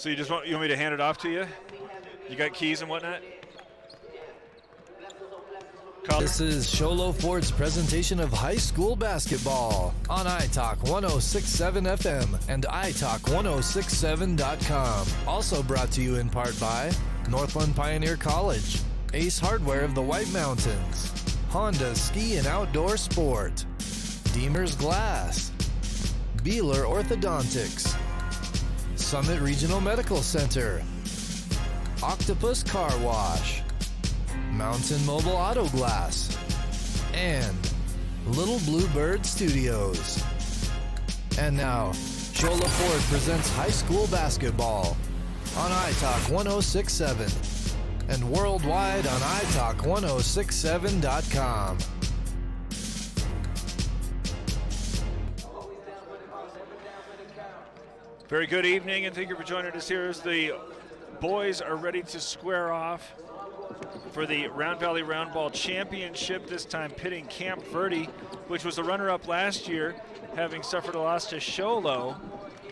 So you want me to hand it off to you? You got keys and whatnot? This is Sholo Ford's presentation of high school basketball on iTalk 106.7 FM and iTalk1067.com. Also brought to you in part by Northland Pioneer College, Ace Hardware of the White Mountains, Honda Ski and Outdoor Sport, Deemer's Glass, Beeler Orthodontics, Summit Regional Medical Center, Octopus Car Wash, Mountain Mobile Auto Glass, and Little Blue Bird Studios. And now, Sholo Ford presents high school basketball on iTalk 106.7 and worldwide on iTalk1067.com. Very good evening, and thank you for joining us here as the boys are ready to square off for the Round Valley Roundball Championship, this time pitting Camp Verde, which was the runner-up last year, having suffered a loss to Sholo,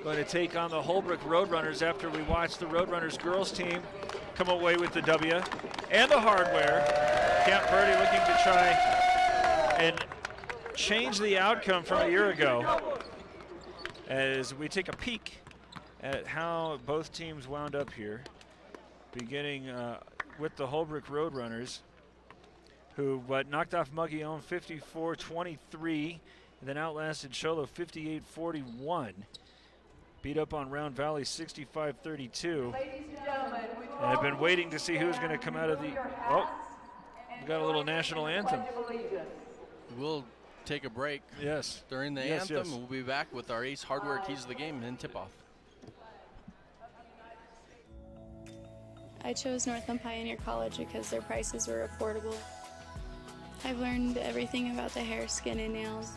going to take on the Holbrook Roadrunners after we watched the Roadrunners girls team come away with the W and the hardware. Camp Verde looking to try and change the outcome from a year ago as we take a peek at how both teams wound up here, beginning with the Holbrook Roadrunners, who knocked off Mogollon 54-23, and then outlasted Sholo 58-41. Beat up on Round Valley 65-32. And I've been waiting to see who's going to come out of the. Oh, we got a little national anthem. We'll take a break. Yes. During the anthem, yes. We'll be back with our Ace Hardware keys of the game and tip-off. I chose Northland Pioneer College because their prices were affordable. I've learned everything about the hair, skin, and nails.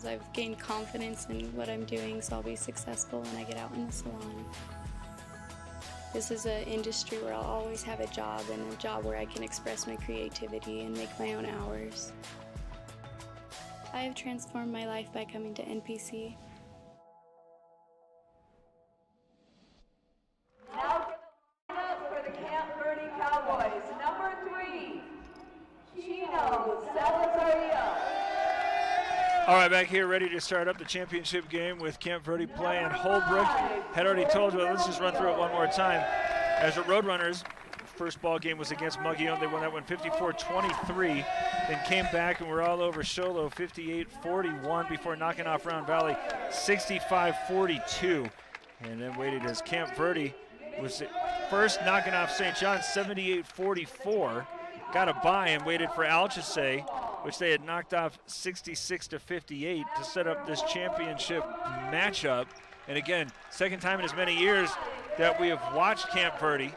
I've gained confidence in what I'm doing, so I'll be successful when I get out in the salon. This is an industry where I'll always have a job, and a job where I can express my creativity and make my own hours. I have transformed my life by coming to NPC. Now for the Camp Verde Cowboys, number 3, Chino Salazario. All right, back here ready to start up the championship game with Camp Verde playing Holbrook. Had already told you, let's just run through it one more time. As the Roadrunners, first ball game was against Mogollon. They won that one 54-23, then came back and were all over Sholo 58-41 before knocking off Round Valley 65-42. And then waited as Camp Verde was first knocking off St. John 78-44. Got a bye and waited for Alchese, which they had knocked off 66-58 to set up this championship matchup. And again, second time in as many years that we have watched Camp Verde.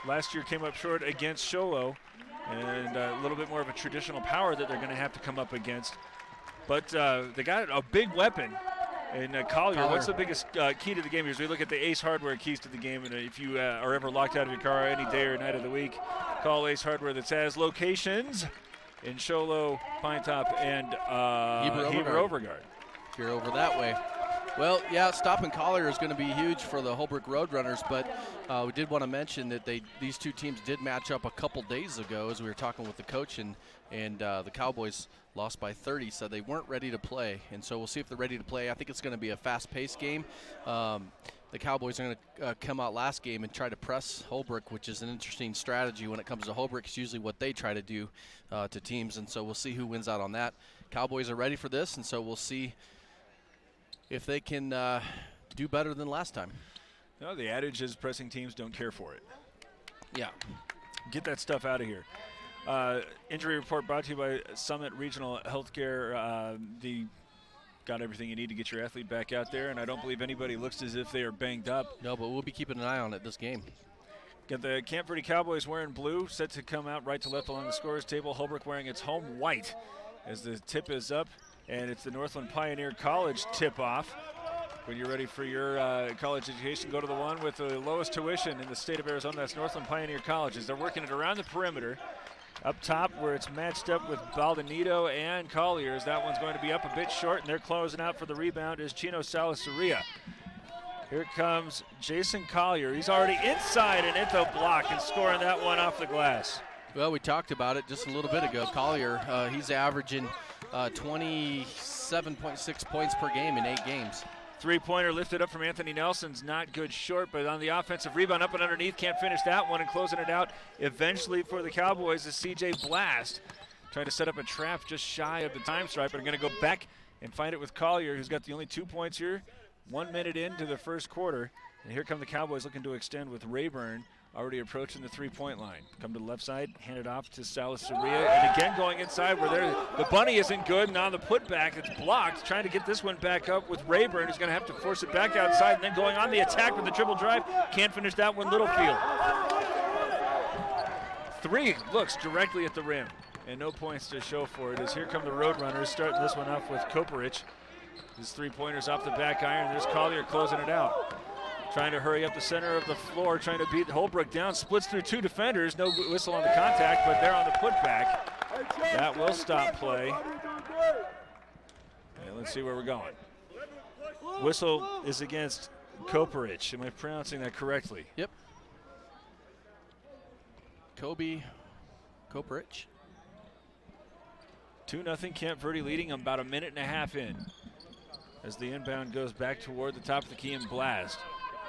Last year came up short against Sholo, and a little bit more of a traditional power that they're going to have to come up against. But they got a big weapon in Collier. What's the biggest key to the game? As we look at the Ace Hardware keys to the game, and if you are ever locked out of your car any day or night of the week, call Ace Hardware that has locations in Sholo, Pine Top, and Heber Overgard. If you're over that way. Well, yeah, Stop and Collier is going to be huge for the Holbrook Roadrunners, but we did want to mention that these two teams did match up a couple days ago as we were talking with the coach, and the Cowboys lost by 30, so they weren't ready to play. And so we'll see if they're ready to play. I think it's going to be a fast-paced game. The Cowboys are going to come out last game and try to press Holbrook, which is an interesting strategy when it comes to Holbrook. It's usually what they try to do to teams, and so we'll see who wins out on that. Cowboys are ready for this, and so we'll see if they can do better than last time. No, the adage is pressing teams don't care for it. Yeah. Get that stuff out of here. Injury report brought to you by Summit Regional Healthcare. Got everything you need to get your athlete back out there, and I don't believe anybody looks as if they are banged up. No, but we'll be keeping an eye on it this game. Got the Camp Verde Cowboys wearing blue, set to come out right to left along the scorers table. Holbrook wearing its home white as the tip is up, and it's the Northland Pioneer College tip-off. When you're ready for your college education, go to the one with the lowest tuition in the state of Arizona. That's Northland Pioneer College. As they're working it around the perimeter. Up top where it's matched up with Baldonito and Colliers. That one's going to be up a bit short, and they're closing out for the rebound is Chino Salazaria. Here comes Jason Collier. He's already inside and into a block and scoring that one off the glass. Well, we talked about it just a little bit ago. Collier, he's averaging 27.6 points per game in 8 games. Three-pointer lifted up from Anthony Nelson's not good short, but on the offensive rebound up and underneath, can't finish that one, and closing it out eventually for the Cowboys is C.J. Blast. Trying to set up a trap just shy of the time stripe, but are going to go back and find it with Collier, who's got the only 2 points here. 1 minute into the first quarter, and here come the Cowboys looking to extend with Rayburn already approaching the three-point line. Come to the left side, hand it off to Salas-Saria, and again going inside where the bunny isn't good, and on the putback it's blocked. Trying to get this one back up with Rayburn, who's going to have to force it back outside, and then going on the attack with the dribble drive. Can't finish that one, Littlefield. 3 looks directly at the rim, and no points to show for it as here come the Roadrunners, starting this one off with Koperich. His three-pointers off the back iron. There's Collier closing it out. Trying to hurry up the center of the floor, trying to beat Holbrook down. Splits through 2 defenders. No whistle on the contact, but they're on the putback. That will stop play. And let's see where we're going. Whistle is against Koperich. Am I pronouncing that correctly? Yep. Kobe Koperich. 2-0 Camp Verde leading about a minute and a half in. As the inbound goes back toward the top of the key and Blast.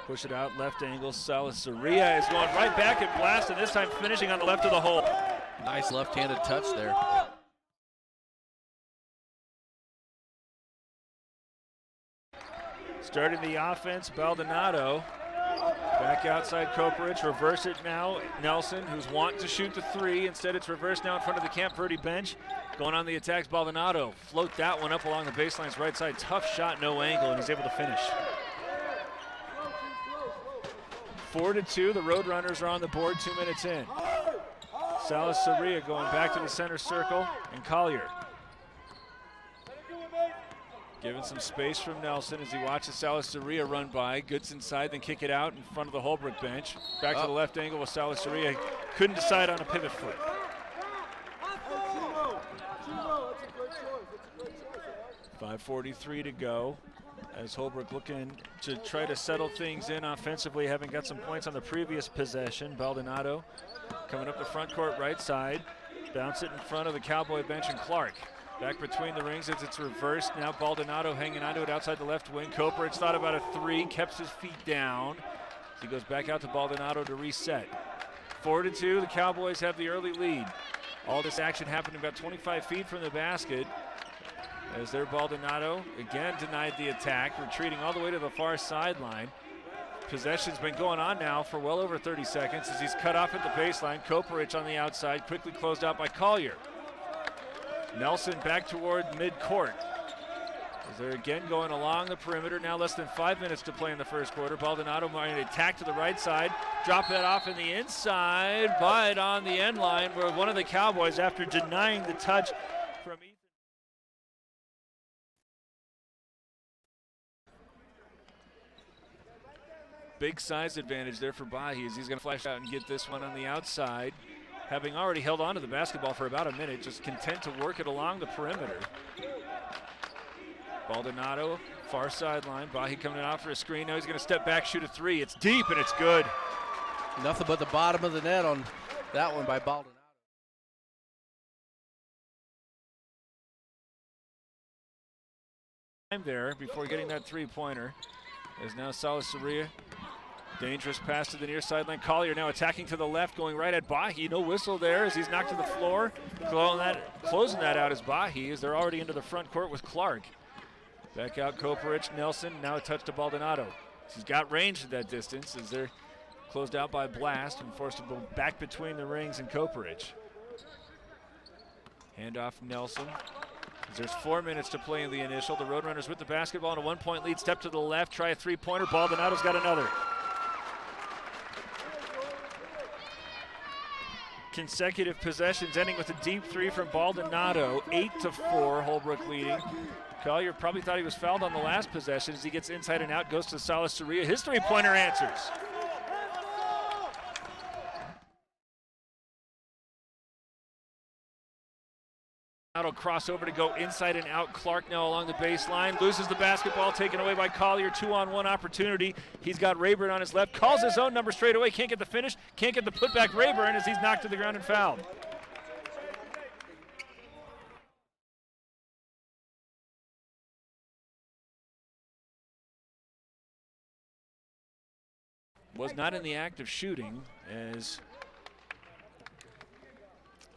Push it out, left angle. Salas-Saria is going right back at Blast, and this time finishing on the left of the hole. Nice left-handed touch there. Starting the offense, Baldonado. Back outside Koperich, reverse it now. Nelson, who's wanting to shoot the 3. Instead, it's reversed now in front of the Camp Verde bench. Going on the attacks, Baldonado. Float that one up along the baseline's right side. Tough shot, no angle, and he's able to finish. 4-2, the Roadrunners are on the board 2 minutes in. Salas-Saria going back to the center circle, and Collier. Giving some space from Nelson as he watches Salas-Saria run by. Goods inside, then kick it out in front of the Holbrook bench. Back to the left angle with Salas-Saria. Couldn't decide on a pivot foot. 5:43 to go as Holbrook looking to try to settle things in offensively, having got some points on the previous possession. Baldonado coming up the front court right side. Bounce it in front of the Cowboy bench and Clark. Back between the rings as it's reversed. Now Baldonado hanging onto it outside the left wing. Koperich thought about a 3, kept his feet down. He goes back out to Baldonado to reset. 4-2, the Cowboys have the early lead. All this action happening about 25 feet from the basket. As their Baldonado again denied the attack, retreating all the way to the far sideline. Possession's been going on now for well over 30 seconds as he's cut off at the baseline. Koperich on the outside, quickly closed out by Collier. Nelson back toward midcourt. As they're again going along the perimeter. Now less than 5 minutes to play in the first quarter. Baldonado might attack to the right side. Drop that off in the inside, but on the end line where one of the Cowboys, after denying the touch from Ethan. Big size advantage there for Bahi as he's going to flash out and get this one on the outside. Having already held on to the basketball for about a minute, just content to work it along the perimeter. Baldonado, far sideline. Bahi coming out for a screen. Now he's going to step back, shoot a 3. It's deep and it's good. Nothing but the bottom of the net on that one by Baldonado. Time there before getting that 3-pointer. As now Salas-Saria. Dangerous pass to the near sideline. Collier now attacking to the left, going right at Bahi. No whistle there as he's knocked to the floor. Closing that out is Bahi as they're already into the front court with Clark. Back out Koperich, Nelson, now a touch to Baldonado. He's got range at that distance as they're closed out by Blast and forced to go back between the rings and Koperich. Handoff Nelson. As there's 4 minutes to play in the initial. The Roadrunners with the basketball and a 1-point lead. Step to the left, try a 3-pointer. Baldonado's got another. Consecutive possessions ending with a deep 3 from Baldonado. 8-4, Holbrook leading. Collier probably thought he was fouled on the last possession as he gets inside and out, goes to Salas-Saria. His 3-pointer answers. Baldonado crossover to go inside and out. Clark now along the baseline. Loses the basketball, taken away by Collier. 2-on-1 opportunity. He's got Rayburn on his left. Calls his own number straight away. Can't get the finish. Can't get the putback. Rayburn as he's knocked to the ground and fouled. Was not in the act of shooting as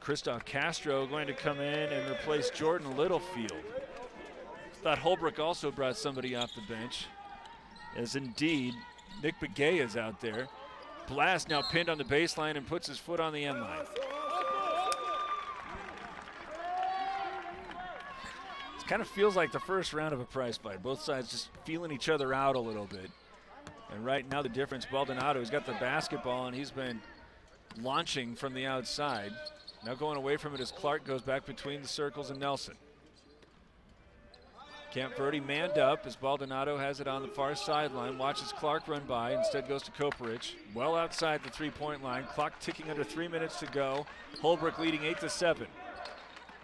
Christoph Castro going to come in and replace Jordan Littlefield. Thought Holbrook also brought somebody off the bench, as indeed Nick Begay is out there. Blast now pinned on the baseline and puts his foot on the end line. It kind of feels like the first round of a prize fight. Both sides just feeling each other out a little bit. And right now the difference, Baldonado, he's got the basketball and he's been launching from the outside. Now going away from it as Clark goes back between the circles and Nelson. Camp Verde manned up as Baldonado has it on the far sideline. Watches Clark run by, instead goes to Koperich. Well outside the three-point line. Clock ticking under 3 minutes to go. Holbrook leading 8-7.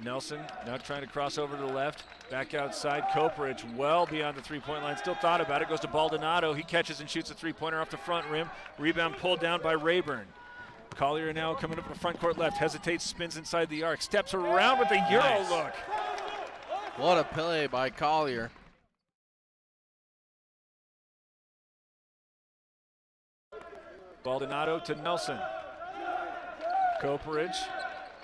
Nelson now trying to cross over to the left. Back outside, Koperich well beyond the three-point line. Still thought about it, goes to Baldonado. He catches and shoots a three-pointer off the front rim. Rebound pulled down by Rayburn. Collier now coming up the front court left, hesitates, spins inside the arc, steps around with a Euro look. What a play by Collier. Baldonado to Nelson. Koperich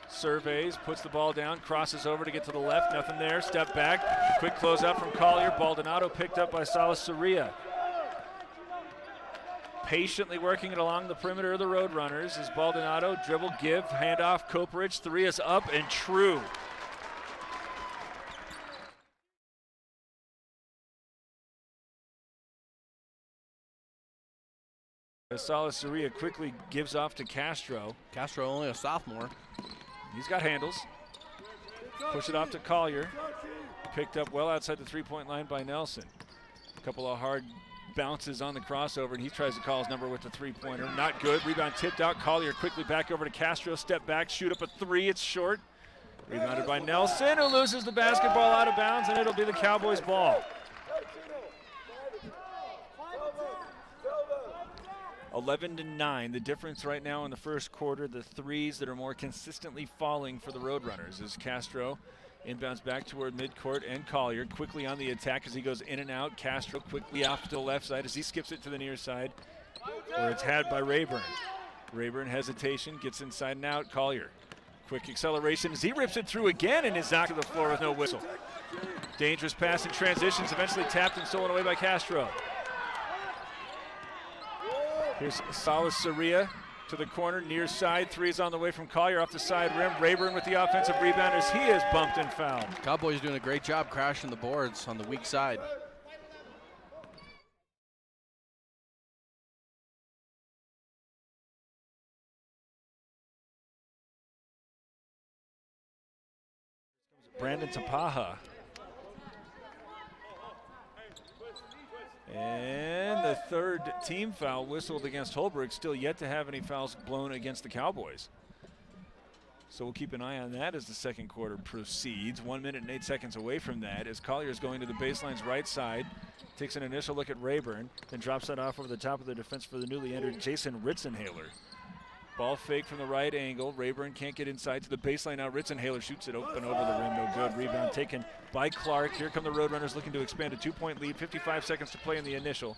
surveys, puts the ball down, crosses over to get to the left, nothing there, step back, quick closeout from Collier. Baldonado picked up by Salas Soria. Patiently working it along the perimeter of the Roadrunners is Baldonado, dribble, give, handoff, Koperich, three is up and true. Salas Soria quickly gives off to Castro. Castro only a sophomore. He's got handles. Push it off to Collier. Picked up well outside the three-point line by Nelson. A couple of hard bounces on the crossover, and he tries to call his number with the three-pointer. Not good. Rebound tipped out. Collier quickly back over to Castro. Step back, shoot up a three. It's short. Rebounded by Nelson, who loses the basketball out of bounds, and it'll be the Cowboys' ball. 11-9, the difference right now in the first quarter, the threes that are more consistently falling for the Roadrunners as Castro inbounds back toward midcourt and Collier quickly on the attack as he goes in and out. Castro quickly off to the left side as he skips it to the near side where it's had by Rayburn. Rayburn hesitation, gets inside and out. Collier, quick acceleration as he rips it through again and is knocked to the floor with no whistle. Dangerous pass in transitions, eventually tapped and stolen away by Castro. Here's Salas Soria to the corner, near side. Three's on the way from Collier off the side rim. Rayburn with the offensive rebound as he is bumped and fouled. Cowboys doing a great job crashing the boards on the weak side. Brandon Tapaha. And the third team foul whistled against Holbrook, still yet to have any fouls blown against the Cowboys. So we'll keep an eye on that as the second quarter proceeds. 1 minute and 8 seconds away from that as Collier is going to the baseline's right side, takes an initial look at Rayburn, then drops that off over the top of the defense for the newly entered Jason Ritzenhaler. Ball fake from the right angle. Rayburn can't get inside to the baseline. Now Ritzenhaler shoots it open over the rim. No good. Rebound taken by Clark. Here come the Roadrunners looking to expand a 2-point lead. 55 seconds to play in the initial.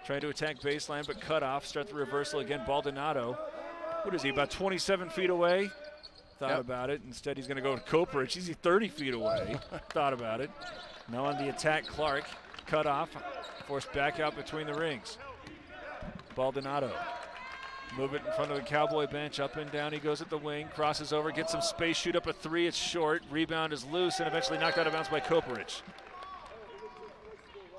Trying to attack baseline, but cut off. Start the reversal again. Baldonado. What is he, about 27 feet away? Thought about it. Instead, he's going to go to Koperich. He's 30 feet away. Thought about it. Now on the attack, Clark. Cut off. Forced back out between the rings. Baldonado. Move it in front of the Cowboy bench, up and down he goes at the wing, crosses over, gets some space, shoot up a three, it's short, rebound is loose, and eventually knocked out of bounds by Koperich.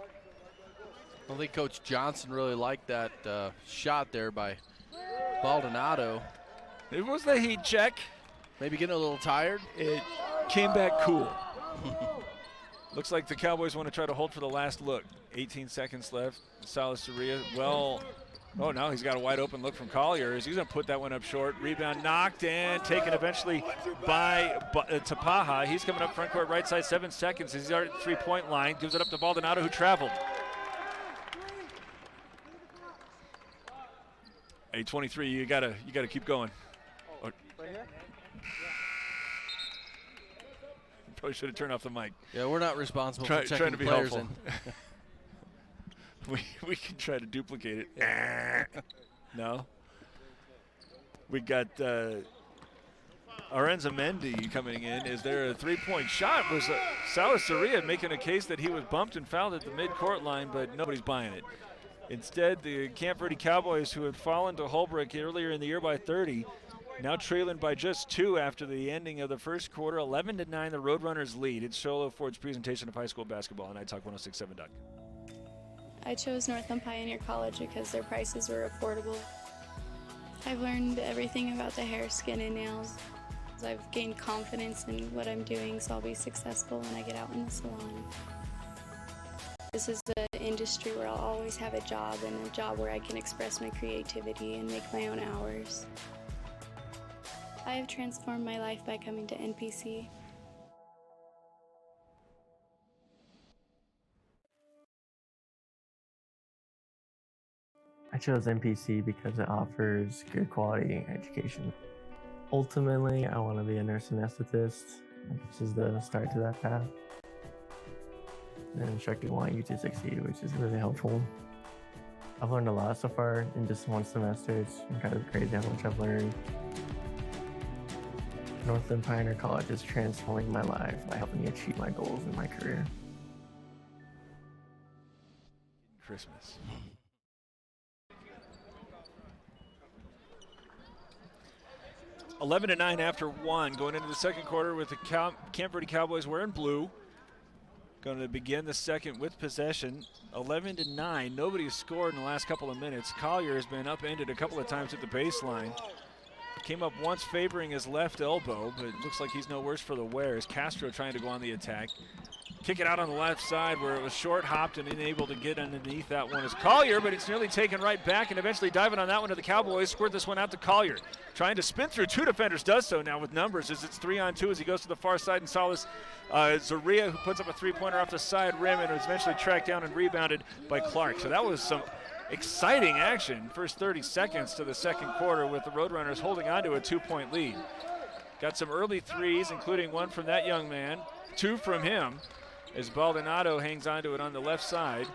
I don't think Coach Johnson really liked that shot there by Baldonado. It was the heat check. Maybe getting a little tired. It came back cool. Looks like the Cowboys want to try to hold for the last look. 18 seconds left. Salas Soria well Oh, now he's got a wide open look from Collier. He's going to put that one up short. Rebound knocked and taken eventually by Tapaha. He's coming up front court right side, 7 seconds. He's already at the three-point line. Gives it up to Baldonado, who traveled. 8:23. You gotta keep going. Probably should have turned off the mic. Yeah, we're not responsible for checking trying to be players helpful. We can try to duplicate it. Yeah. No. We got Arenza Mendy coming in. Is there a three-point shot? Was Salas Soria making a case that he was bumped and fouled at the mid-court line, but nobody's buying it. Instead, the Camp Verde Cowboys, who had fallen to Holbrook earlier in the year by 30, now trailing by just 2 after the ending of the first quarter. 11-9, the Roadrunners lead. It's Sholo Ford's presentation of high school basketball on iTalk 106.7 Duck. I chose Northland Pioneer College because their prices were affordable. I've learned everything about the hair, skin, and nails. I've gained confidence in what I'm doing, so I'll be successful when I get out in the salon. This is an industry where I'll always have a job, and a job where I can express my creativity and make my own hours. I have transformed my life by coming to NPC. I chose NPC because it offers good quality education. Ultimately, I want to be a nurse anesthetist. This is the start to that path. And instructors want you to succeed, which is really helpful. I've learned a lot so far in just one semester. It's incredibly crazy how much I've learned. Northland Pioneer College is transforming my life by helping me achieve my goals in my career. Christmas. – 11-9 after 1, going into the second quarter with the Camp Verde Cowboys wearing blue. Going to begin the second with possession. 11-9. Nobody has scored in the last couple of minutes. Collier has been upended a couple of times at the baseline. Came up once favoring his left elbow, but it looks like he's no worse for the wear as Castro trying to go on the attack. Kick it out on the left side where it was short hopped and unable to get underneath that one is Collier, but it's nearly taken right back and eventually diving on that one to the Cowboys. Squirt this one out to Collier. Trying to spin through 2 defenders, does so now with numbers as it's 3-on-2 as he goes to the far side and Salas Zaria, who puts up a three-pointer off the side rim and was eventually tracked down and rebounded by Clark. So that was some exciting action. First 30 seconds to the second quarter with the Roadrunners holding on to a 2-point lead. Got some early threes, including one from that young man, 2 from him, as Baldonado hangs onto it on the left side.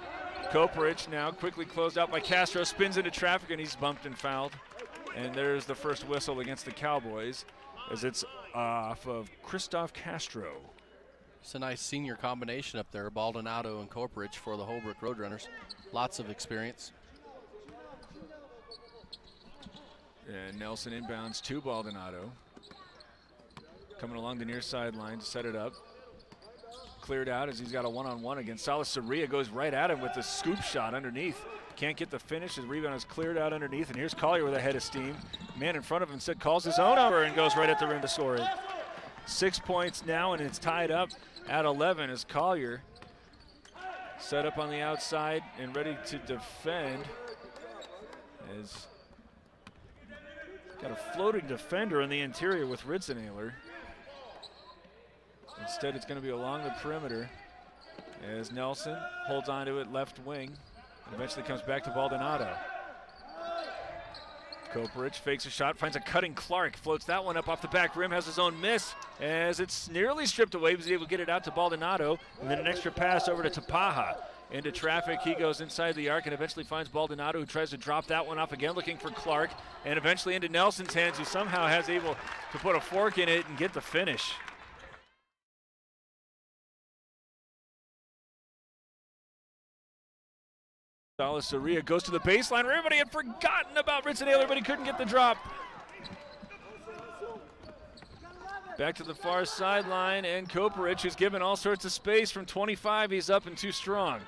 Koperich now quickly closed out by Castro, spins into traffic, and he's bumped and fouled. And there's the first whistle against the Cowboys as it's off of Christoph Castro. It's a nice senior combination up there, Baldonado and Koperich for the Holbrook Roadrunners. Lots of experience. And Nelson inbounds to Baldonado. Coming along the near sideline to set it up. Cleared out as he's got a one-on-one against Salas Soria. Goes right at him with the scoop shot underneath. Can't get the finish. His rebound is cleared out underneath. And here's Collier with a head of steam. Man in front of him said calls his own over and goes right at the rim to score it. 6 points now, and it's tied up at 11 as Collier set up on the outside and ready to defend. As got a floating defender in the interior with Ritzenailer. Instead, it's going to be along the perimeter as Nelson holds onto it left wing and eventually comes back to Baldonado. Koperich fakes a shot, finds a cutting Clark, floats that one up off the back rim, has his own miss as it's nearly stripped away, but he's able to get it out to Baldonado, and then an extra pass over to Tapaha. Into traffic, he goes inside the arc and eventually finds Baldonado, who tries to drop that one off again, looking for Clark, and eventually into Nelson's hands, who somehow has able to put a fork in it and get the finish. Salas Soria goes to the baseline where everybody had forgotten about Ritzenailer, but he couldn't get the drop. Back to the far sideline, and Koperich is given all sorts of space from 25. He's up and too strong.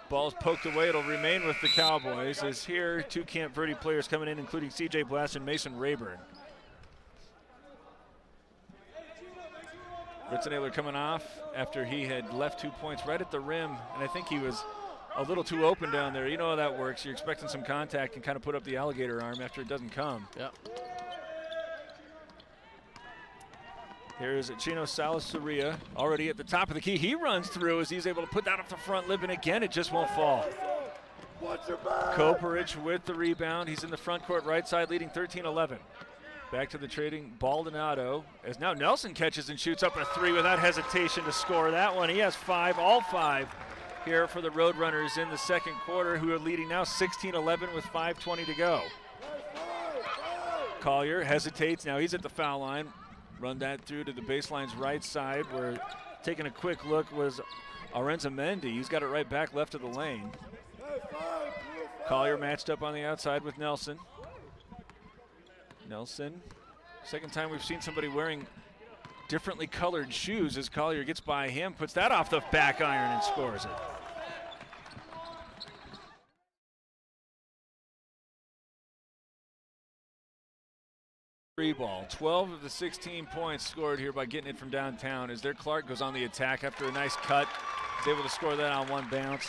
Ball's poked away. It'll remain with the Cowboys. As here, 2 Camp Verde players coming in, including C.J. Blast and Mason Rayburn. Ritzenailer coming off after he had left 2 points right at the rim, and I think he was a little too open down there. You know how that works. You're expecting some contact and kind of put up the alligator arm after it doesn't come. Yep. Here's Chino Salasaria already at the top of the key. He runs through as he's able to put that off the front lip, and again, it just won't fall. Koperich with the rebound. He's in the front court right side, leading 13-11. Back to the trading Baldonado, as now Nelson catches and shoots up a three without hesitation to score that one. He has all five here for the Roadrunners in the second quarter, who are leading now 16-11 with 5:20 to go. Collier hesitates. Now he's at the foul line. Run that through to the baseline's right side, where taking a quick look was Arenzamendi. He's got it right back left of the lane. Collier matched up on the outside with Nelson. Nelson, second time we've seen somebody wearing differently colored shoes as Collier gets by him, puts that off the back iron and scores it. Free ball, 12 of the 16 points scored here by getting it from downtown, as there Clark goes on the attack after a nice cut. He's able to score that on one bounce.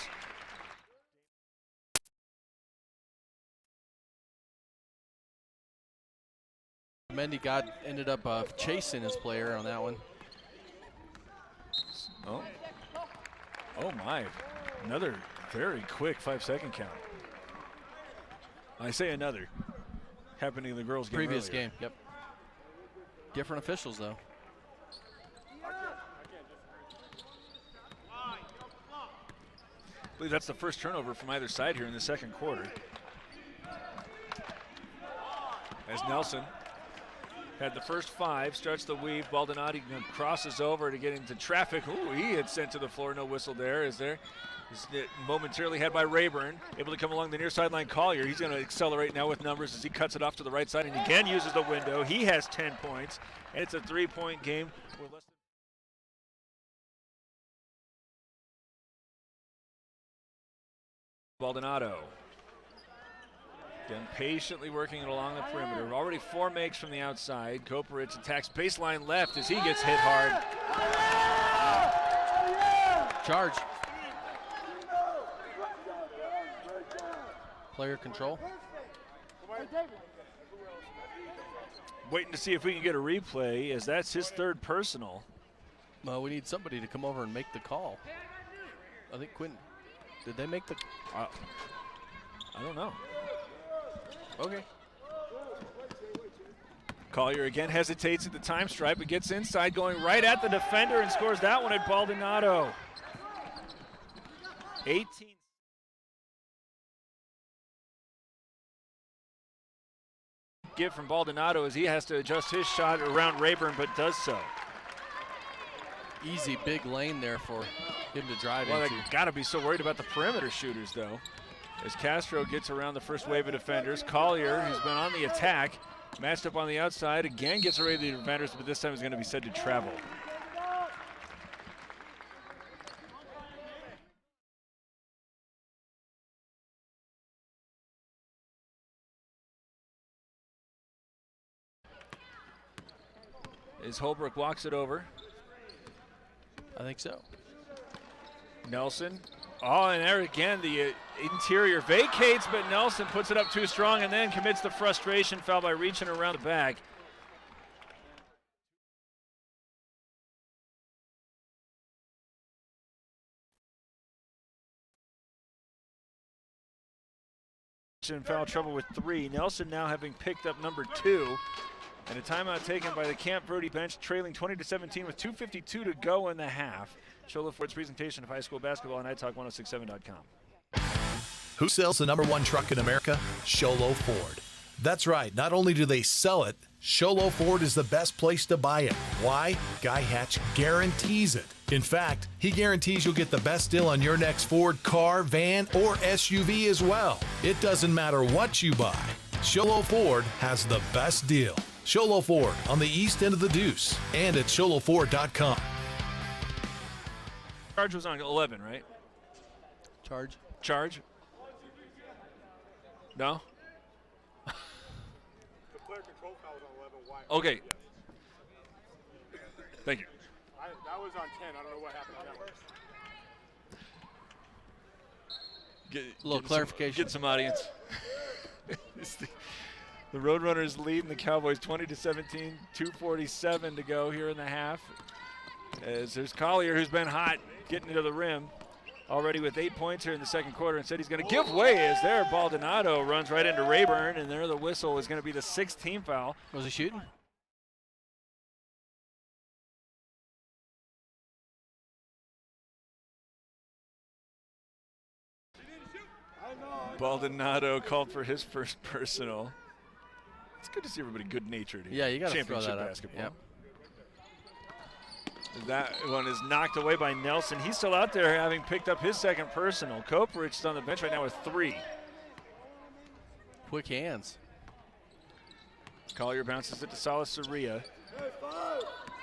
Mendy ended up chasing his player on that one. Oh my, another very quick 5-second count. I say another. Happening in the girls' game Previous earlier. game, yep. Different officials, though. I believe that's the first turnover from either side here in the second quarter. As Nelson had the first five, starts the weave. Baldonado crosses over to get into traffic. Ooh, he had sent to the floor. No whistle there. Is momentarily had by Rayburn. Able to come along the near sideline. Collier, he's going to accelerate now with numbers as he cuts it off to the right side and again uses the window. He has 10 points, and it's a 3-point game. We're less than Baldonado. Again, patiently working it along the perimeter. Already 4 makes from the outside. Koperich attacks baseline left as he gets hit hard. Charge. Player control. Waiting to see if we can get a replay, as that's his third personal. Well, we need somebody to come over and make the call. I think Quinn. Did they make the? I don't know. Okay. Collier again hesitates at the time stripe, but gets inside, going right at the defender and scores that one at Baldonado. 18. Give from Baldonado as he has to adjust his shot around Rayburn, but does so. Easy big lane there for him to drive Well, into. they got to be so worried about the perimeter shooters, though. As Castro gets around the first wave of defenders, Collier, who's been on the attack, matched up on the outside, again gets away the defenders, but this time is going to be said to travel. As Holbrook walks it over. I think so. Nelson. Oh, and there again, the interior vacates, but Nelson puts it up too strong and then commits the frustration foul by reaching around the back. In foul trouble with 3. Nelson now having picked up number 2. And a timeout taken by the Camp Verde bench, trailing 20-17 with 2:52 to go in the half. Sholo Ford's presentation of high school basketball on iTalk1067.com. Who sells the #1 truck in America? Sholo Ford. That's right. Not only do they sell it, Sholo Ford is the best place to buy it. Why? Guy Hatch guarantees it. In fact, he guarantees you'll get the best deal on your next Ford car, van, or SUV as well. It doesn't matter what you buy. Sholo Ford has the best deal. Sholo Ford on the east end of the Deuce and at sholoford.com. Charge was on 11, right? Charge. Charge? No? The player control foul was on 11. Why? Okay. Thank you. That was on 10. I don't know what happened on that one. little clarification. Get some audience. The Roadrunners lead the Cowboys 20-17, 2:47 to go here in the half. As there's Collier, who's been hot, getting into the rim. Already with 8 points here in the second quarter, and said he's going to give way as there Baldonado runs right into Rayburn, and there the whistle is going to be the 6th team foul. Was he shooting? Baldonado called for his first personal. It's good to see everybody good-natured here. Yeah, you got to throw Championship that up. basketball. Yep. That one is knocked away by Nelson. He's still out there having picked up his second personal. Coperich is on the bench right now with 3. Quick hands. Collier bounces it to Salasaria.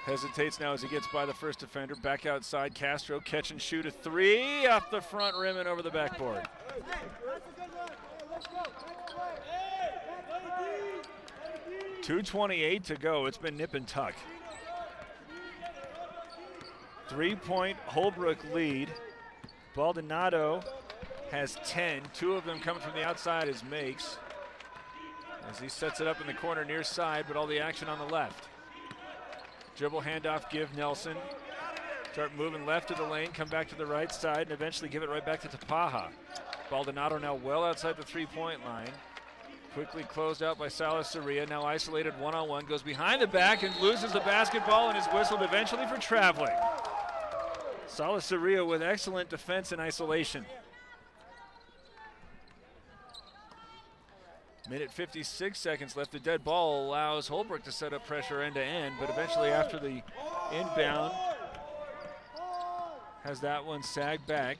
Hesitates now as he gets by the first defender. Back outside, Castro catch and shoot a 3 off the front rim and over the backboard. .228 to go. It's been nip and tuck. 3-point Holbrook lead. Baldonado has 10. 2 of them coming from the outside as makes. As he sets it up in the corner near side, but all the action on the left. Dribble handoff, give Nelson. Start moving left to the lane, come back to the right side, and eventually give it right back to Tapaha. Baldonado now well outside the 3-point line. Quickly closed out by Salasaria, now isolated one-on-one, goes behind the back and loses the basketball and is whistled eventually for traveling. Salasaria with excellent defense and isolation. Minute 56 seconds left. The dead ball allows Holbrook to set up pressure end to end, but eventually after the inbound, has that one sagged back.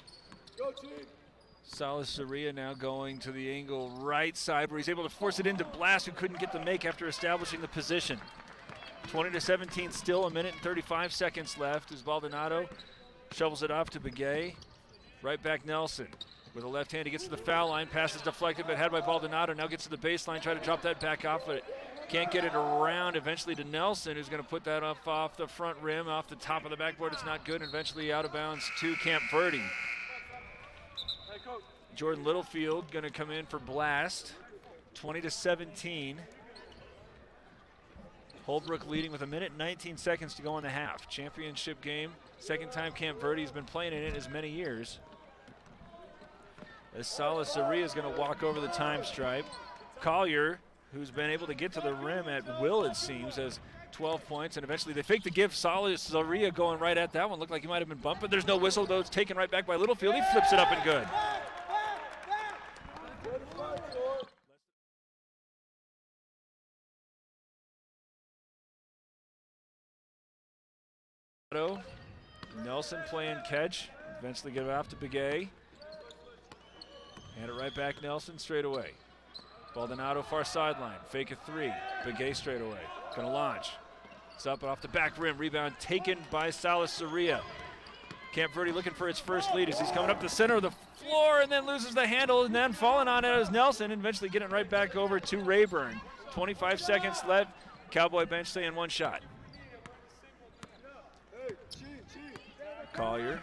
Salasaria now going to the angle right side where he's able to force it into Blast, who couldn't get the make after establishing the position. 20-17, still a minute and 35 seconds left as Baldonado shovels it off to Begay. Right back Nelson. With a left hand, he gets to the foul line. Pass is deflected, but had by Baldonado. Now gets to the baseline, try to drop that back off, but can't get it around. Eventually to Nelson, who's going to put that off the front rim, off the top of the backboard. It's not good, and eventually out of bounds to Camp Verde. Jordan Littlefield going to come in for Blast. 20-17. Holbrook leading with a minute and 19 seconds to go in the half. Championship game. Second time Camp Verde has been playing in it as many years. As Salasaria is going to walk over the time stripe. Collier, who's been able to get to the rim at will, it seems, has 12 points, and eventually they fake the give. Salasaria going right at that one. Looked like he might have been bumped, but there's no whistle, though. It's taken right back by Littlefield. He flips it up and good. Nelson playing catch. Eventually give it off to Begay. Hand it right back Nelson straight away. Baldonado far sideline. Fake a 3. Begay straight away. Gonna launch. It's up and off the back rim. Rebound taken by Salasaria. Camp Verde looking for its first lead as he's coming up the center of the floor and then loses the handle, and then falling on it is Nelson, and eventually getting right back over to Rayburn. 25 seconds left. Cowboy bench saying one shot. Collier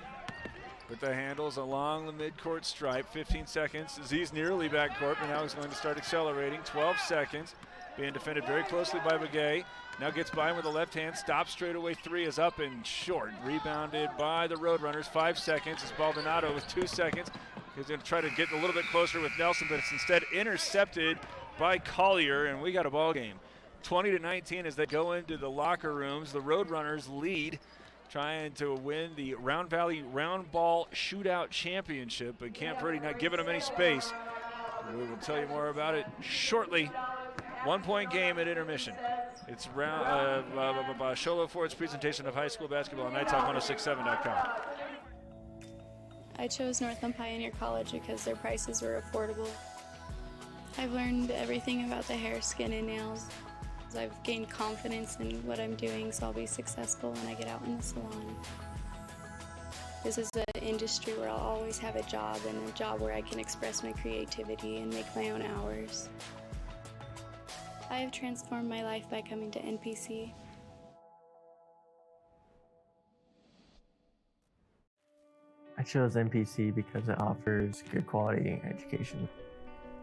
with the handles along the midcourt stripe. 15 seconds as he's nearly backcourt, but now he's going to start accelerating. 12 seconds. Being defended very closely by Begay. Now gets by him with the left hand. Stops straight away. 3 is up and short. Rebounded by the Roadrunners. 5 seconds. It's Baldonado with 2 seconds. He's going to try to get a little bit closer with Nelson, but it's instead intercepted by Collier, and we got a ball game. 20-19 as they go into the locker rooms. The Roadrunners lead, trying to win the Round Valley Roundball Shootout Championship, but Camp Verde not giving them any space. We will tell you more about it shortly. 1-point game at intermission. It's Sholo Ford's presentation of high school basketball on iTalk1067.com. I chose Northland Pioneer College because their prices were affordable. I've learned everything about the hair, skin, and nails. I've gained confidence in what I'm doing, so I'll be successful when I get out in the salon. This is an industry where I'll always have a job, and a job where I can express my creativity and make my own hours. I have transformed my life by coming to NPC. I chose NPC because it offers good quality education.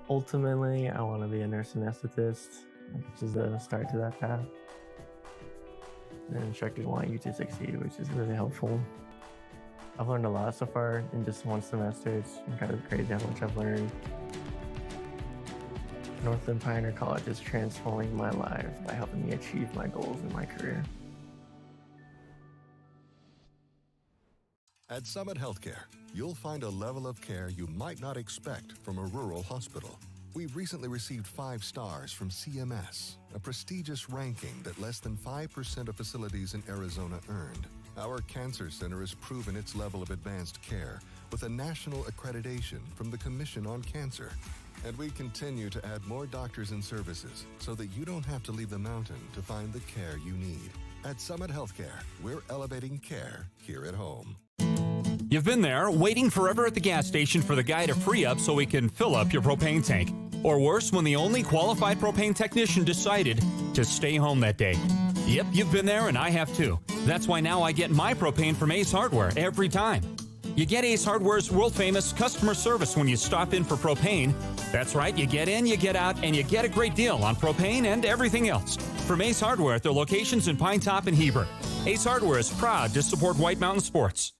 Ultimately, I want to be a nurse anesthetist, which is the start to that path. And instructors want you to succeed, which is really helpful. I've learned a lot so far in just one semester. It's kind of crazy how much I've learned. Northland Pioneer College is transforming my life by helping me achieve my goals in my career. At Summit Healthcare, you'll find a level of care you might not expect from a rural hospital. We've recently received 5 stars from CMS, a prestigious ranking that less than 5% of facilities in Arizona earned. Our cancer center has proven its level of advanced care with a national accreditation from the Commission on Cancer. And we continue to add more doctors and services so that you don't have to leave the mountain to find the care you need. At Summit Healthcare, we're elevating care here at home. You've been there, waiting forever at the gas station for the guy to free up so he can fill up your propane tank. Or worse, when the only qualified propane technician decided to stay home that day. Yep, you've been there and I have too. That's why now I get my propane from Ace Hardware every time. You get Ace Hardware's world-famous customer service when you stop in for propane. That's right, you get in, you get out, and you get a great deal on propane and everything else. From Ace Hardware at their locations in Pine Top and Heber. Ace Hardware is proud to support White Mountain Sports.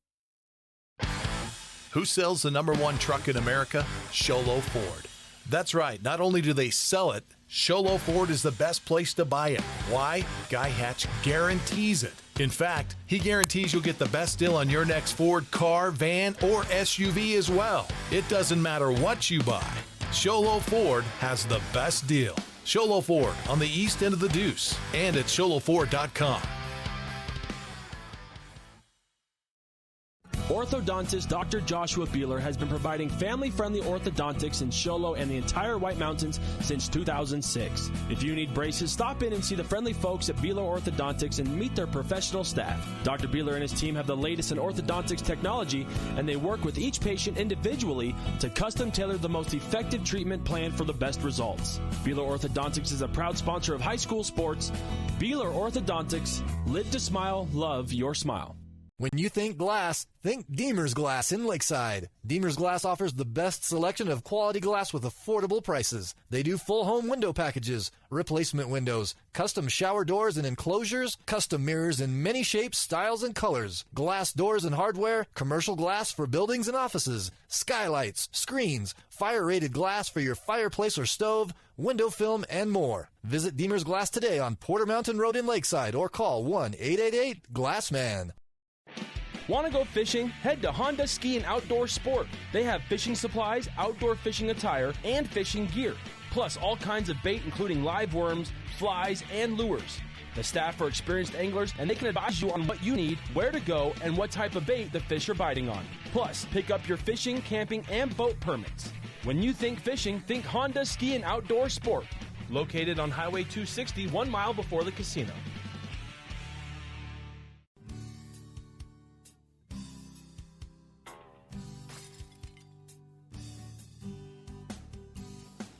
Who sells the #1 truck in America? Sholo Ford. That's right, not only do they sell it, Sholo Ford is the best place to buy it. Why? Guy Hatch guarantees it. In fact, he guarantees you'll get the best deal on your next Ford car, van, or SUV as well. It doesn't matter what you buy. Sholo Ford has the best deal. Sholo Ford on the east end of the Deuce and at sholoford.com. Orthodontist Dr. Joshua Beeler has been providing family-friendly orthodontics in Show Low and the entire White Mountains since 2006. If you need braces, stop in and see the friendly folks at Beeler Orthodontics and meet their professional staff. Dr. Beeler and his team have the latest in orthodontics technology, and they work with each patient individually to custom tailor the most effective treatment plan for the best results. Beeler Orthodontics is a proud sponsor of high school sports. Beeler Orthodontics, live to smile, love your smile. When you think glass, think Deemer's Glass in Lakeside. Deemer's Glass offers the best selection of quality glass with affordable prices. They do full home window packages, replacement windows, custom shower doors and enclosures, custom mirrors in many shapes, styles, and colors, glass doors and hardware, commercial glass for buildings and offices, skylights, screens, fire-rated glass for your fireplace or stove, window film, and more. Visit Deemer's Glass today on Porter Mountain Road in Lakeside or call 1-888-GLASSMAN. Want to go fishing? Head to Honda Ski and Outdoor Sport. They have fishing supplies, outdoor fishing attire, and fishing gear. Plus all kinds of bait including live worms, flies, and lures. The staff are experienced anglers and they can advise you on what you need, where to go, and what type of bait the fish are biting on. Plus, pick up your fishing, camping, and boat permits. When you think fishing, think Honda Ski and Outdoor Sport. Located on Highway 260, 1 mile before the casino.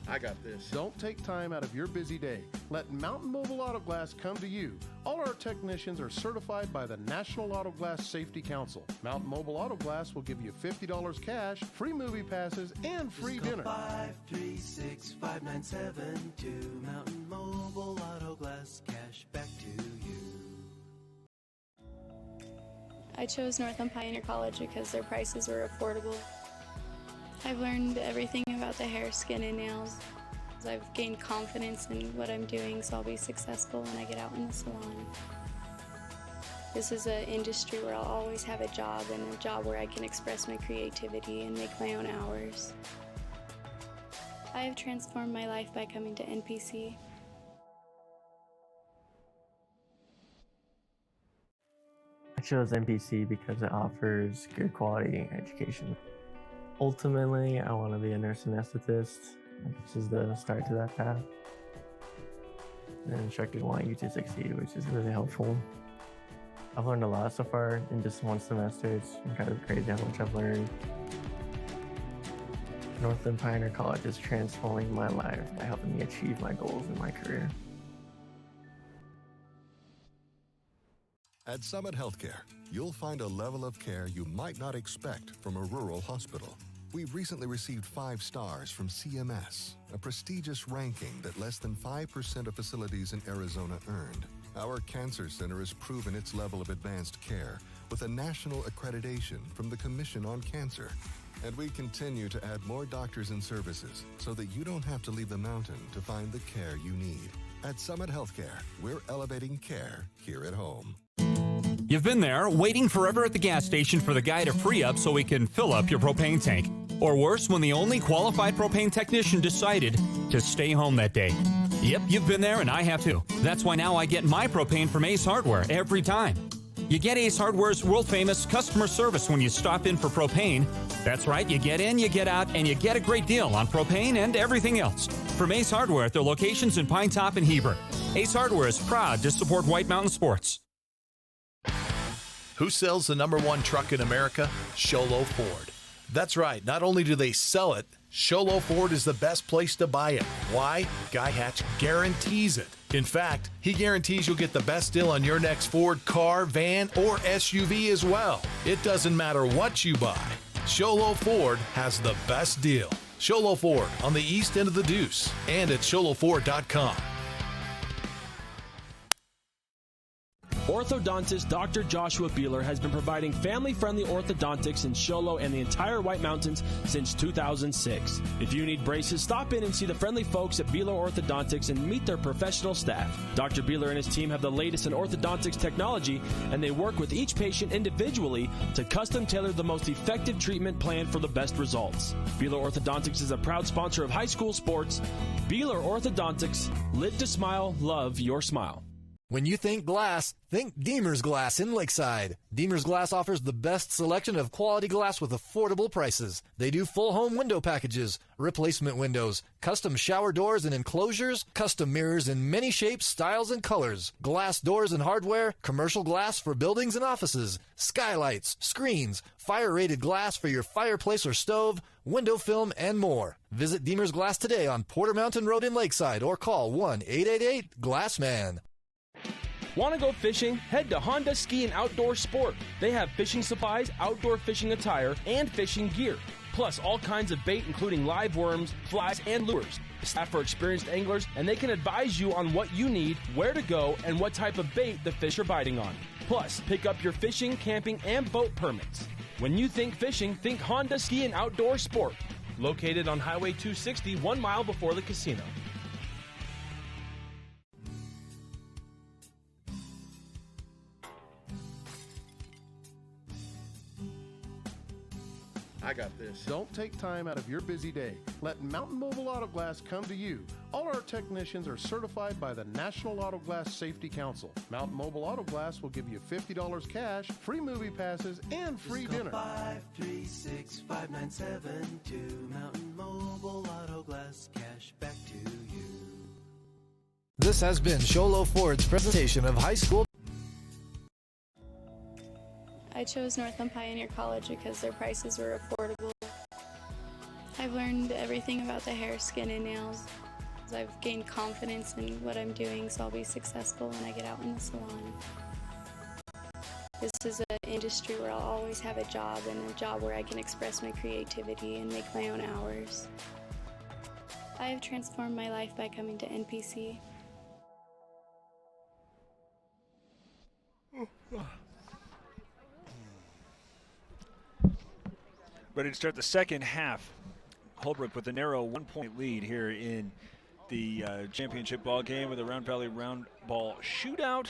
I got this. Don't take time out of your busy day. Let Mountain Mobile Auto Glass come to you. All our technicians are certified by the National Auto Glass Safety Council. Mountain Mobile Auto Glass will give you $50 cash, free movie passes, and free dinner. 536-5972. Mountain Mobile Auto Glass, cash back to you. I chose Northland Pioneer College because their prices were affordable. I've learned everything about the hair, skin, and nails. I've gained confidence in what I'm doing, so I'll be successful when I get out in the salon. This is an industry where I'll always have a job, and a job where I can express my creativity and make my own hours. I have transformed my life by coming to NPC. I chose NPC because it offers good quality education. Ultimately, I want to be a nurse anesthetist, which is the start to that path. And instructors want you to succeed, which is really helpful. I've learned a lot so far in just one semester. It's kind of crazy how much I've learned. Northland Pioneer College is transforming my life by helping me achieve my goals in my career. At Summit Healthcare, you'll find a level of care you might not expect from a rural hospital. We've recently received 5 stars from CMS, a prestigious ranking that less than 5% of facilities in Arizona earned. Our cancer center has proven its level of advanced care with a national accreditation from the Commission on Cancer. And we continue to add more doctors and services so that you don't have to leave the mountain to find the care you need. At Summit Healthcare, we're elevating care here at home. You've been there, waiting forever at the gas station for the guy to free up so he can fill up your propane tank. Or worse, when the only qualified propane technician decided to stay home that day. Yep, you've been there and I have too. That's why now I get my propane from Ace Hardware every time. You get Ace Hardware's world-famous customer service when you stop in for propane. That's right, you get in, you get out, and you get a great deal on propane and everything else. From Ace Hardware at their locations in Pine Top and Heber. Ace Hardware is proud to support White Mountain Sports. Who sells the #1 truck in America? Sholo Ford. That's right, not only do they sell it, Sholo Ford is the best place to buy it. Why? Guy Hatch guarantees it. In fact, he guarantees you'll get the best deal on your next Ford car, van, or SUV as well. It doesn't matter what you buy. Sholo Ford has the best deal. Sholo Ford on the east end of the Deuce and at sholoford.com. Orthodontist Dr. Joshua Beeler has been providing family-friendly orthodontics in Show Low and the entire White Mountains since 2006. If you need braces, stop in and see the friendly folks at Beeler Orthodontics and meet their professional staff. Dr. Beeler and his team have the latest in orthodontics technology, and they work with each patient individually to custom tailor the most effective treatment plan for the best results. Beeler Orthodontics is a proud sponsor of high school sports. Beeler Orthodontics, live to smile, love your smile. When you think glass, think Deemer's Glass in Lakeside. Deemer's Glass offers the best selection of quality glass with affordable prices. They do full home window packages, replacement windows, custom shower doors and enclosures, custom mirrors in many shapes, styles, and colors, glass doors and hardware, commercial glass for buildings and offices, skylights, screens, fire-rated glass for your fireplace or stove, window film, and more. Visit Deemer's Glass today on Porter Mountain Road in Lakeside or call 1-888-GLASSMAN. Want to go fishing? Head to Honda Ski and Outdoor Sport. They have fishing supplies, outdoor fishing attire, and fishing gear. Plus all kinds of bait including live worms, flies, and lures. Staff are experienced anglers and they can advise you on what you need, where to go, and what type of bait the fish are biting on. Plus, pick up your fishing, camping, and boat permits. When you think fishing, think Honda Ski and Outdoor Sport. Located on Highway 260, 1 mile before the casino. I got this. Don't take time out of your busy day. Let Mountain Mobile Auto Glass come to you. All our technicians are certified by the National Auto Glass Safety Council. Mountain Mobile Auto Glass will give you $50 cash, free movie passes, and free dinner. 536-5972. Mountain Mobile Auto Glass, cash back to you. This has been Sholo Ford's presentation of high school. I chose Northland Pioneer College because their prices were affordable. I've learned everything about the hair, skin, and nails. I've gained confidence in what I'm doing, so I'll be successful when I get out in the salon. This is an industry where I'll always have a job, and a job where I can express my creativity and make my own hours. I have transformed my life by coming to NPC. Ready to start the second half. Holbrook with a narrow 1-point lead here in the championship ball game with the Round Valley Roundball Shootout.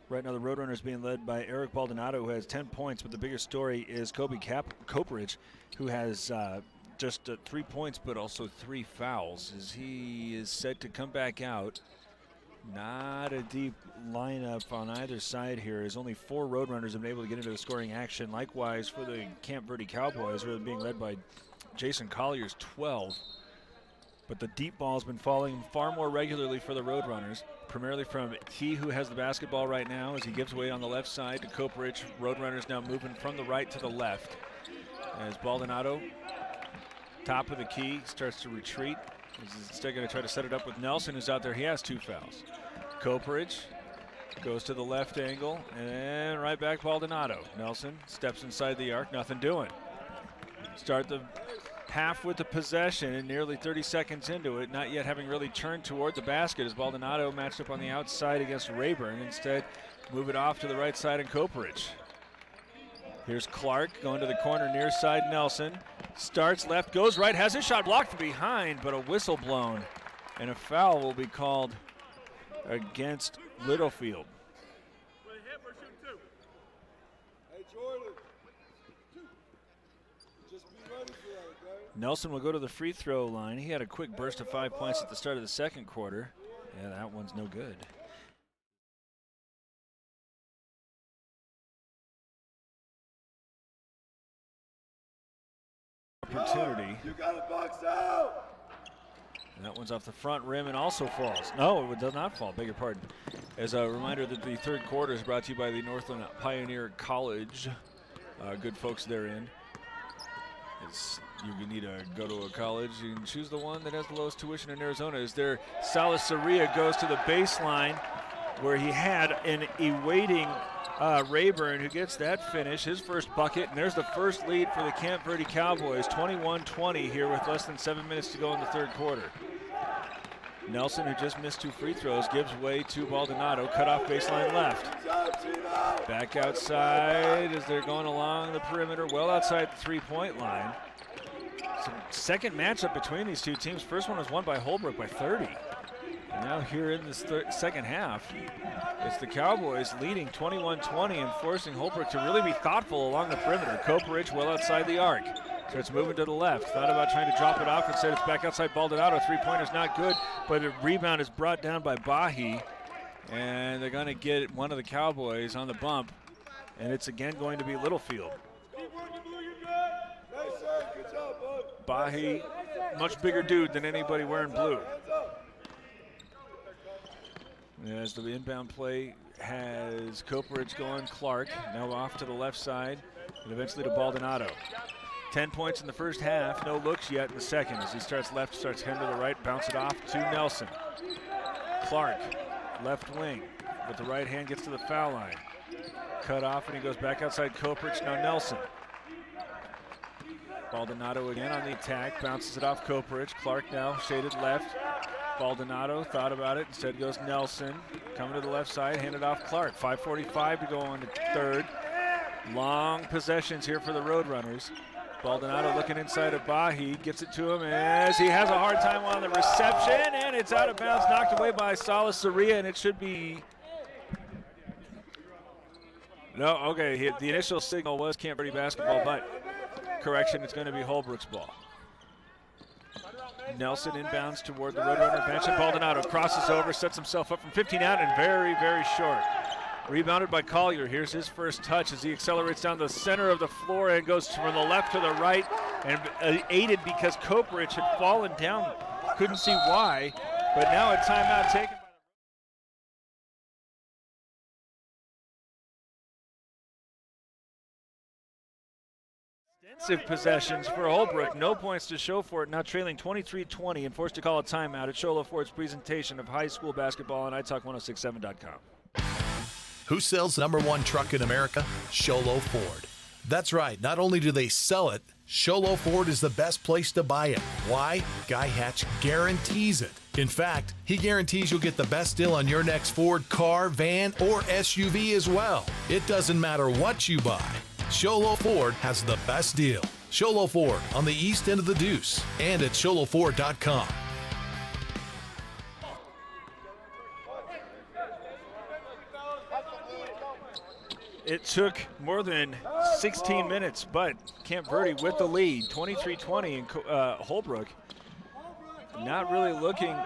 Right now the Roadrunners being led by Eric Baldonado, who has 10 points, but the biggest story is Kobe Coperidge, who has just 3 points but also 3 fouls, as he is set to come back out. Not a deep lineup on either side here, as only 4 Roadrunners have been able to get into the scoring action. Likewise for the Camp Verde Cowboys, really being led by Jason Collier's 12. But the deep ball has been falling far more regularly for the Roadrunners, primarily from T, who has the basketball right now, as he gives away on the left side to Coperidge. Roadrunners now moving from the right to the left, as Baldonado, top of the key, starts to retreat. He's instead going to try to set it up with Nelson, who's out there. He has 2 fouls. Coperidge Goes to the left angle, and right back Baldonado. Nelson steps inside the arc, nothing doing. Start the half with the possession, and nearly 30 seconds into it, not yet having really turned toward the basket as Baldonado matched up on the outside against Rayburn. Instead, move it off to the right side in Coperidge. Here's Clark going to the corner near side. Nelson starts left, goes right, has his shot blocked from behind, but a whistle blown, and a foul will be called against Littlefield. Nelson will go to the free throw line. He had a quick burst of 5 points at the start of the second quarter. Yeah, that one's no good. Opportunity. You got a box out. And that one's off the front rim and also falls. No, it does not fall, beg your pardon. As a reminder that the third quarter is brought to you by the Northland Pioneer College. Good folks therein. You need to go to a college, you can choose the one that has the lowest tuition in Arizona. Is there Salas Soria goes to the baseline where he had an awaiting Rayburn who gets that finish, his first bucket, and there's the first lead for the Camp Verde Cowboys, 21-20 here with less than 7 minutes to go in the third quarter. Nelson, who just missed 2 free throws, gives way to Baldonado, cut off baseline left. Back outside as they're going along the perimeter, well outside the three-point line. So second matchup between these two teams. First one was won by Holbrook by 30. And now here in this second half, it's the Cowboys leading 21-20 and forcing Holbrook to really be thoughtful along the perimeter. Coperidge well outside the arc. Starts moving to the left. Thought about trying to drop it off. Instead, it's back outside Baldonado. Three-pointer's not good, but the rebound is brought down by Bahi. And they're going to get one of the Cowboys on the bump. And it's again going to be Littlefield. Bahi, much bigger dude than anybody wearing blue. As the inbound play has Coperidge going, Clark now off to the left side, and eventually to Baldonado. 10 points in the first half, no looks yet in the second. As he starts left, starts heading to the right, bounce it off to Nelson. Clark, left wing, with the right hand gets to the foul line. Cut off, and he goes back outside Coperidge, now Nelson. Baldonado again on the attack, bounces it off Coperidge. Clark now shaded left. Baldonado thought about it, instead goes Nelson. Coming to the left side, handed off Clark. 5:45 to go on to third. Long possessions here for the Roadrunners. Baldonado looking inside of Bahi, gets it to him as he has a hard time on the reception, and it's out of bounds, knocked away by Salas Soria, and it should be... No, okay, the initial signal was Camp Verde basketball, but correction, it's going to be Holbrook's ball. Nelson inbounds toward the Roadrunner bench, and Baldonado crosses over, sets himself up from 15 out, and very, very short. Rebounded by Collier. Here's his first touch as he accelerates down the center of the floor and goes from the left to the right, and aided because Coperidge had fallen down. Couldn't see why, but now a timeout taken by extensive possessions for Holbrook. No points to show for it, now trailing 23-20 and forced to call a timeout at Sholo Ford's presentation of high school basketball on iTalk1067.com. Who sells the #1 truck in America? Sholo Ford. That's right. Not only do they sell it, Sholo Ford is the best place to buy it. Why? Guy Hatch guarantees it. In fact, he guarantees you'll get the best deal on your next Ford car, van, or SUV as well. It doesn't matter what you buy. Sholo Ford has the best deal. Sholo Ford on the east end of the Deuce and at SholoFord.com. It took more than 16 minutes, but Camp Verde with the lead, 23-20, and Holbrook not really looking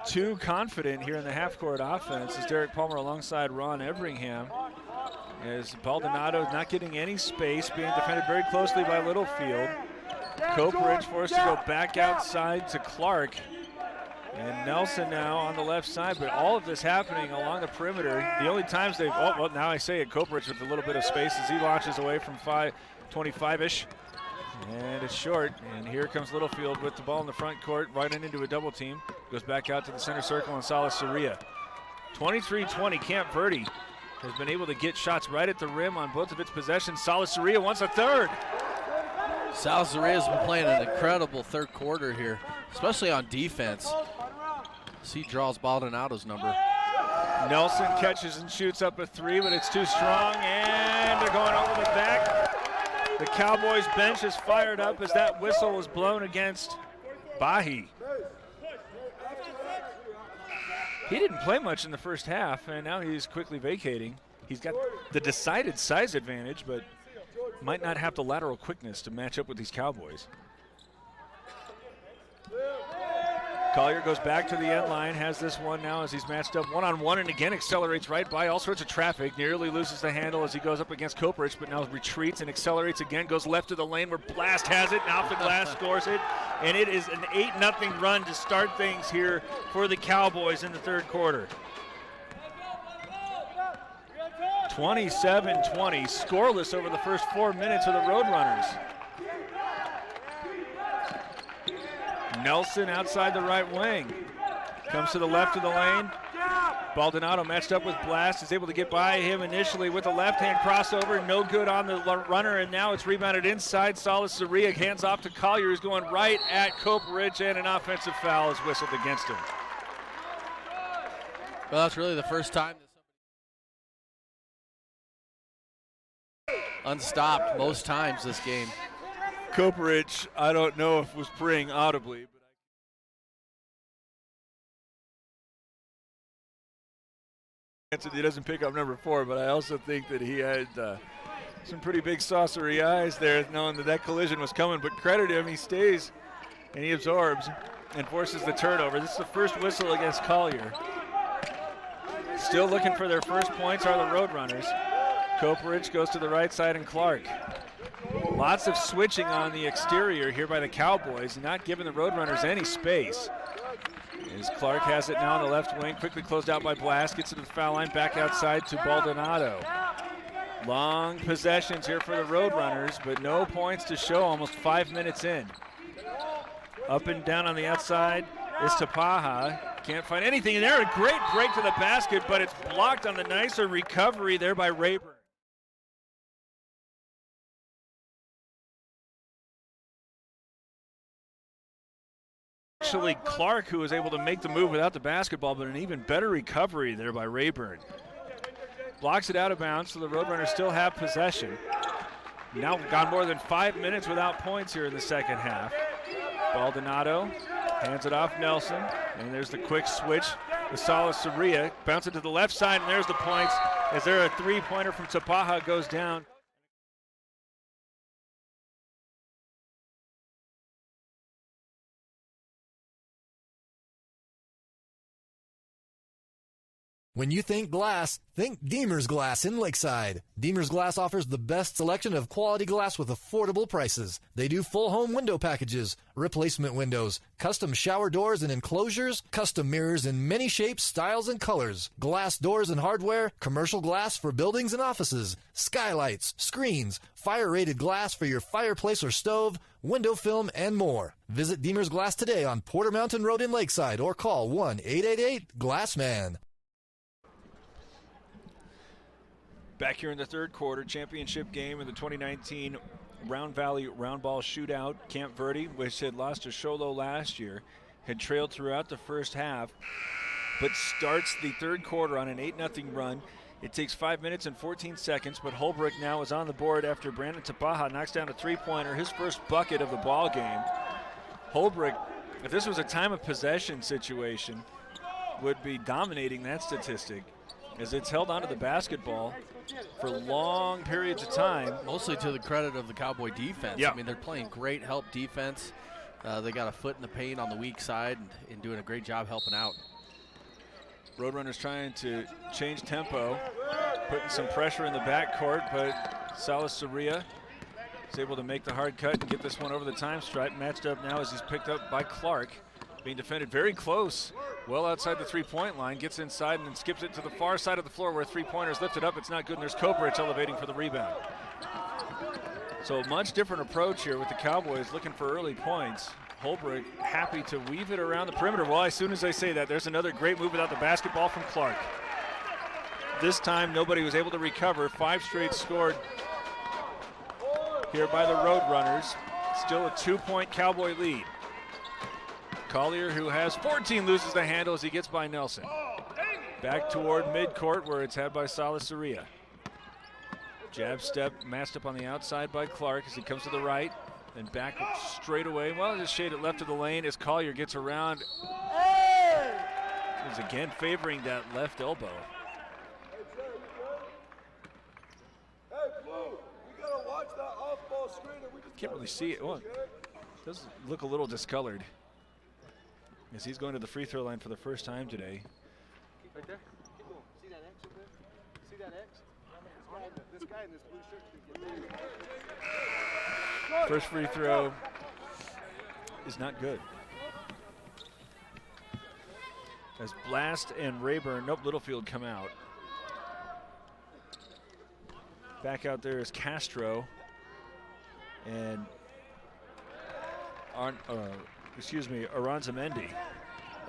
too confident here in the half-court offense as Derek Palmer alongside Ron Everingham. As Baldonado not getting any space, being defended very closely by Littlefield. Coperidge forced to go back outside to Clark. And Nelson now on the left side, but all of this happening along the perimeter. The only times they've, oh, well, now I say it, Coperidge with a little bit of space as he launches away from 25-ish. And it's short, and here comes Littlefield with the ball in the front court, right into a double team. Goes back out to the center circle on Salas Soria. 23-20, Camp Verde has been able to get shots right at the rim on both of its possessions. Salasaria wants a third. Salazaria's been playing an incredible third quarter here, especially on defense. He draws Baldonado's number. Nelson catches and shoots up a three, but it's too strong, and they're going over the back. The Cowboys bench is fired up as that whistle was blown against Bahi. He didn't play much in the first half, and now he's quickly vacating. He's got the decided size advantage, but might not have the lateral quickness to match up with these Cowboys. Collier goes back to the end line, has this one now as he's matched up one-on-one, and again accelerates right by all sorts of traffic. Nearly loses the handle as he goes up against Koprich, but now retreats and accelerates again, goes left to the lane where Blast has it, and off the glass scores it. And it is an 8-0 run to start things here for the Cowboys in the third quarter. 27-20, scoreless over the first 4 minutes of the Roadrunners. Nelson outside the right wing. Comes to the left of the lane. Baldonado matched up with Blast, is able to get by him initially with a left-hand crossover. No good on the runner, and now it's rebounded inside. Salasaria hands off to Collier, who's going right at Koprich, and an offensive foul is whistled against him. Well, that's really the first time that unstopped most times this game. Koprich, I don't know if was praying audibly, but he doesn't pick up number 4, but I also think that he had some pretty big saucery eyes there, knowing that collision was coming. But credit him, he stays and he absorbs and forces the turnover. This is the first whistle against Collier. Still looking for their first points are the Roadrunners. Koprich goes to the right side, and Clark. Lots of switching on the exterior here by the Cowboys, not giving the Roadrunners any space. As Clark has it now on the left wing, quickly closed out by Blast, gets to the foul line, back outside to Baldonado. Long possessions here for the Roadrunners, but no points to show almost 5 minutes in. Up and down on the outside is Tapaha. Can't find anything in there. A great break to the basket, but it's blocked on the nicer recovery there by Rayburn. Actually, Clark, who was able to make the move without the basketball, but an even better recovery there by Rayburn. Blocks it out of bounds, so the Roadrunners still have possession. Now gone more than 5 minutes without points here in the second half. Baldonado hands it off Nelson, and there's the quick switch with Salasaria. Bounce it to the left side, and there's the points. As there a three-pointer from Tapaha goes down. When you think glass, think Deemer's Glass in Lakeside. Deemer's Glass offers the best selection of quality glass with affordable prices. They do full home window packages, replacement windows, custom shower doors and enclosures, custom mirrors in many shapes, styles, and colors, glass doors and hardware, commercial glass for buildings and offices, skylights, screens, fire-rated glass for your fireplace or stove, window film, and more. Visit Deemer's Glass today on Porter Mountain Road in Lakeside or call 1-888-GLASSMAN. Back here in the third quarter, championship game in the 2019 Round Valley Roundball Shootout. Camp Verde, which had lost to Sholo last year, had trailed throughout the first half, but starts the third quarter on an 8-0 run. It takes 5 minutes and 14 seconds, but Holbrook now is on the board after Brandon Tapaha knocks down a three-pointer, his first bucket of the ball game. Holbrook, if this was a time of possession situation, would be dominating that statistic, as it's held onto the basketball for long periods of time. Mostly to the credit of the Cowboy defense. Yeah. I mean, they're playing great help defense. They got a foot in the paint on the weak side and doing a great job helping out. Roadrunners trying to change tempo, putting some pressure in the backcourt, but Salasaria is able to make the hard cut and get this one over the time stripe. Matched up now as he's picked up by Clark, being defended very close, well outside the three-point line, gets inside and then skips it to the far side of the floor where three-pointer's lifted up. It's not good, and there's Koprich elevating for the rebound. So a much different approach here with the Cowboys looking for early points. Holbrook happy to weave it around the perimeter. Well, as soon as I say that, there's another great move without the basketball from Clark. This time nobody was able to recover. 5 straight scored here by the Roadrunners. Still a 2-point Cowboy lead. Collier, who has 14, loses the handle as he gets by Nelson. Back toward midcourt where it's had by Salasaria. Jab step masked up on the outside by Clark as he comes to the right. Then back straight away. Well, just shaded left of the lane as Collier gets around. He's again favoring that left elbow. Can't really see it. Oh, it does look a little discolored as he's going to the free throw line for the first time today. Right there. Keep going. See that X up there? See that X? This guy in this blue shirt. First free throw is not good. As Blast and Rayburn, nope, Littlefield come out. Back out there is Castro and Aranzamendi.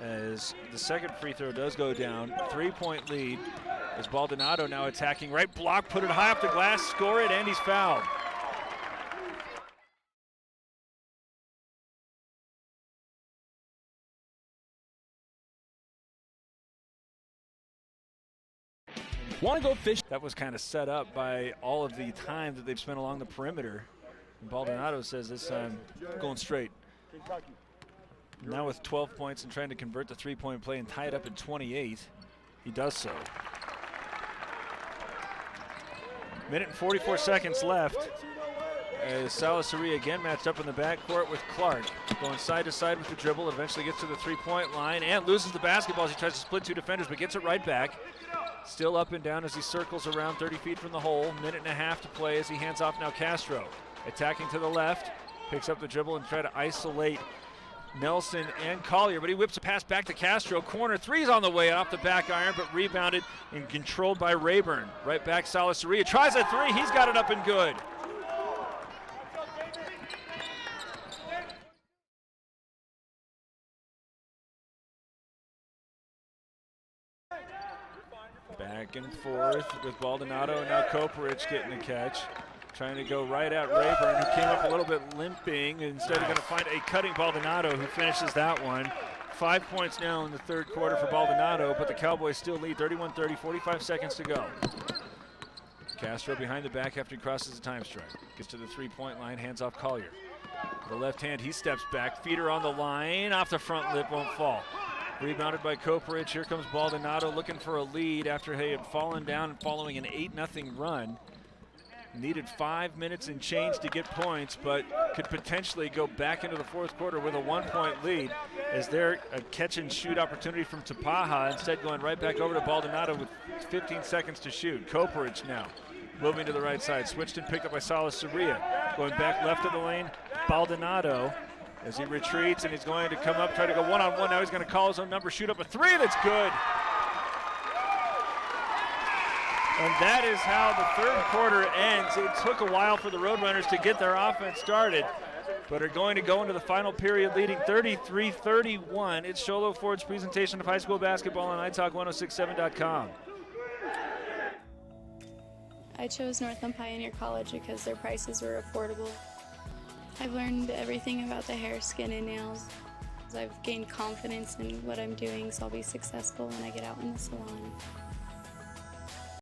As the second free throw does go down, 3-point lead as Baldonado now attacking right block, put it high up the glass, score it, and he's fouled. Want to go fish? That was kind of set up by all of the time that they've spent along the perimeter. And Baldonado says this time, going straight. Now with 12 points and trying to convert the 3-point play and tie it up at 28, he does so. Minute and 44 seconds left as Salasaria again matched up in the backcourt with Clark. Going side to side with the dribble, eventually gets to the 3-point line and loses the basketball as he tries to split 2 defenders but gets it right back. Still up and down as he circles around 30 feet from the hole. Minute and a half to play as he hands off now Castro. Attacking to the left, picks up the dribble and try to isolate Nelson and Collier, but he whips a pass back to Castro. Corner three's on the way off the back iron, but rebounded and controlled by Rayburn. Right back, Salasaria tries a three. He's got it up and good. Back and forth with Baldonado and now Koporich getting the catch. Trying to go right at Rayburn, who came up a little bit limping. Instead, going to find a cutting Baldonado, who finishes that one. 5 points now in the third quarter for Baldonado, but the Cowboys still lead 31-30, 45 seconds to go. Castro behind the back after he crosses the time strike. Gets to the 3-point line, hands off Collier. The left hand, he steps back, feeder on the line, off the front lip, won't fall. Rebounded by Koporich. Here comes Baldonado looking for a lead after he had fallen down following an 8-0 run. Needed 5 minutes and change to get points, but could potentially go back into the fourth quarter with a 1-point lead as they're a catch and shoot opportunity from Tapaha, instead going right back over to Baldonado with 15 seconds to shoot. Koporich now moving to the right side, switched and picked up by Salasaria. Going back left of the lane, Baldonado as he retreats and he's going to come up, try to go one-on-one. Now he's going to call his own number, shoot up a three that's good. And that is how the third quarter ends. It took a while for the Roadrunners to get their offense started, but are going to go into the final period leading 33-31. It's Sholo Ford's presentation of high school basketball on iTalk1067.com. I chose Northland Pioneer College because their prices were affordable. I've learned everything about the hair, skin, and nails. I've gained confidence in what I'm doing, so I'll be successful when I get out in the salon.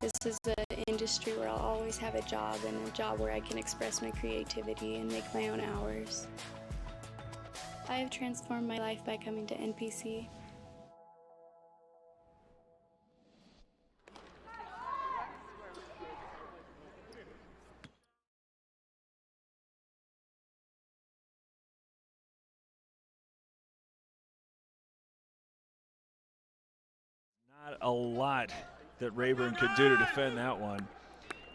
This is an industry where I'll always have a job, and a job where I can express my creativity and make my own hours. I have transformed my life by coming to NPC. Not a lot that Rayburn could do to defend that one,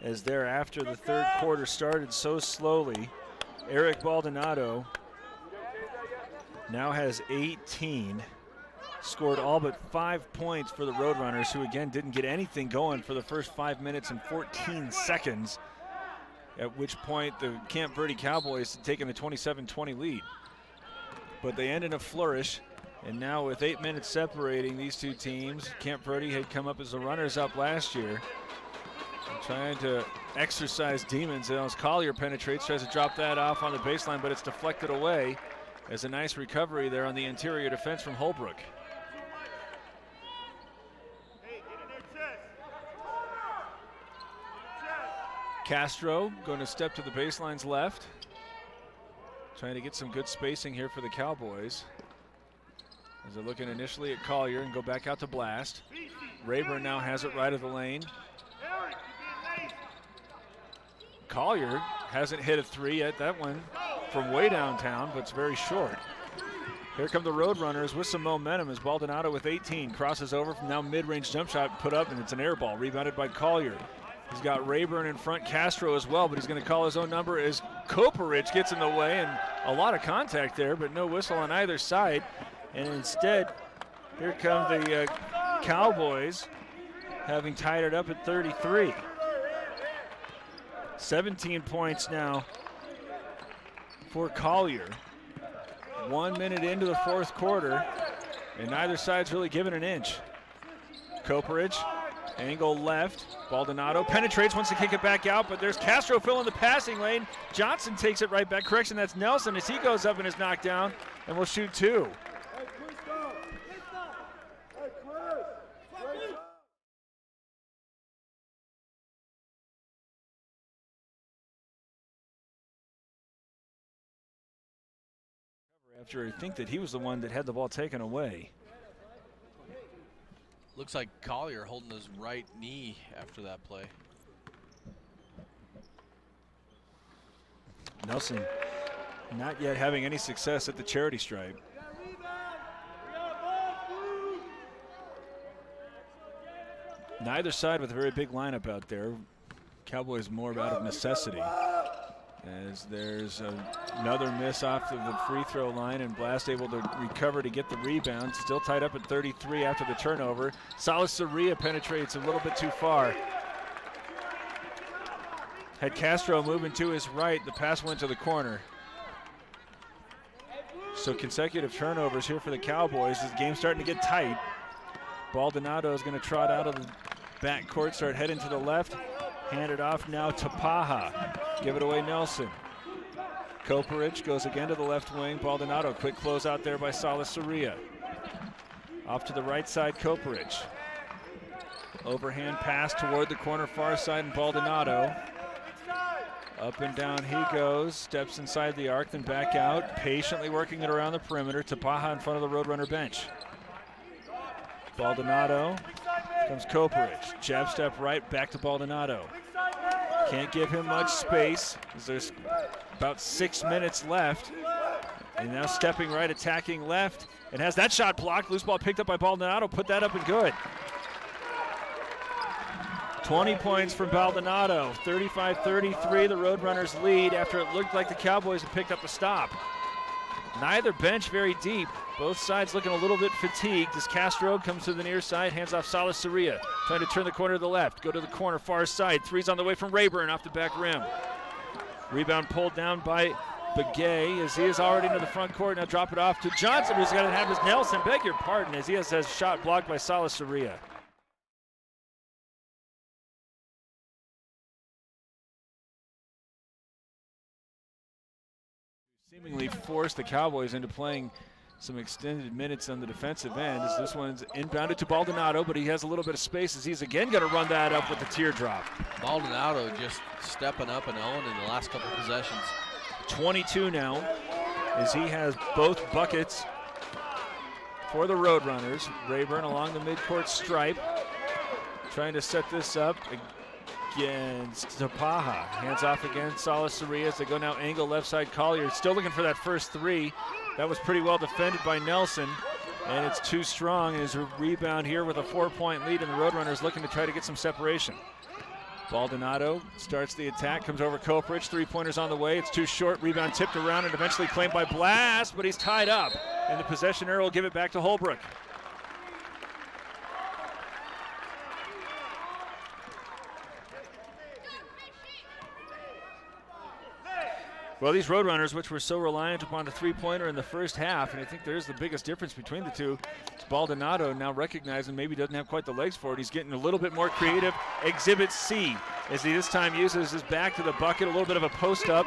as thereafter the third quarter started so slowly. Eric Baldonado now has 18, scored all but 5 points for the Roadrunners, who again didn't get anything going for the first 5 minutes and 14 seconds, at which point the Camp Verde Cowboys had taken a 27-20 lead. But they end in a flourish And now with 8 minutes separating these two teams, Camp Verde had come up as the runners-up last year. Trying to exercise demons as Collier penetrates, tries to drop that off on the baseline, but it's deflected away. As a nice recovery there on the interior defense from Holbrook. Castro going to step to the baseline's left. Trying to get some good spacing here for the Cowboys. As they're looking initially at Collier and go back out to Blast. Rayburn now has it right of the lane. Collier hasn't hit a three yet. That one from way downtown, but it's very short. Here come the Roadrunners with some momentum as Baldonado with 18 crosses over from now mid-range jump shot put up, and it's an air ball rebounded by Collier. He's got Rayburn in front, Castro as well, but he's going to call his own number as Koparich gets in the way, and a lot of contact there, but no whistle on either side. And instead, here come the Cowboys, having tied it up at 33. 17 points now for Collier. 1 minute into the fourth quarter, and neither side's really given an inch. Koparich, angle left. Baldonado penetrates, wants to kick it back out, but there's Castro filling the passing lane. Johnson takes it right back. Correction, that's Nelson as he goes up and is knocked down, and will shoot two. After I think that he was the one that had the ball taken away. Looks like Collier holding his right knee after that play. Nelson not yet having any success at the charity stripe. Neither side with a very big lineup out there. Cowboys more out of necessity. As there's another miss off of the free throw line, and Blast able to recover to get the rebound. Still tied up at 33 after the turnover. Salasaria penetrates a little bit too far. Had Castro moving to his right, the pass went to the corner. So consecutive turnovers here for the Cowboys as the game's starting to get tight. Baldonado is going to trot out of the back court, start heading to the left. Hand it off now to Paha. Give it away Nelson. Koparich goes again to the left wing. Baldonado, quick close out there by Salasaria. Off to the right side, Koparich. Overhand pass toward the corner far side, and Baldonado. Up and down he goes, steps inside the arc, then back out, patiently working it around the perimeter to Paha in front of the Roadrunner bench. Baldonado, comes Koparich. Jab step right, back to Baldonado. Can't give him much space as there's about 6 minutes left. And now stepping right, attacking left, and has that shot blocked. Loose ball picked up by Baldonado, put that up and good. 20 points from Baldonado, 35-33, the Roadrunners lead after it looked like the Cowboys had picked up the stop. Neither bench very deep. Both sides looking a little bit fatigued as Castro comes to the near side, hands off Salasaria, trying to turn the corner to the left, go to the corner far side. Three's on the way from Rayburn off the back rim. Rebound pulled down by Begay as he is already into the front court. Now drop it off to Johnson, who's got to have his Nelson, beg your pardon, as he has his shot blocked by Salasaria. Seemingly forced the Cowboys into playing some extended minutes on the defensive end as this one's inbounded to Baldonado, but he has a little bit of space as he's again going to run that up with the teardrop. Baldonado just stepping up and owning in the last couple of possessions. 22 now as he has both buckets for the Roadrunners. Rayburn along the midcourt stripe, trying to set this up against Tapaha. Hands off again, Salasaria as they go now angle left side. Collier still looking for that first three. That was pretty well defended by Nelson, and it's too strong. There's a rebound here with a 4-point lead, and the Roadrunners looking to try to get some separation. Baldonado starts the attack, comes over Koparich, three-pointers on the way. It's too short, rebound tipped around and eventually claimed by Blast, but he's tied up, and the possession arrow will give it back to Holbrook. Well, these Roadrunners, which were so reliant upon the three-pointer in the first half, and I think there's the biggest difference between the two. It's Baldonado now recognizing maybe doesn't have quite the legs for it. He's getting a little bit more creative. Exhibit C, as he this time uses his back to the bucket, a little bit of a post-up.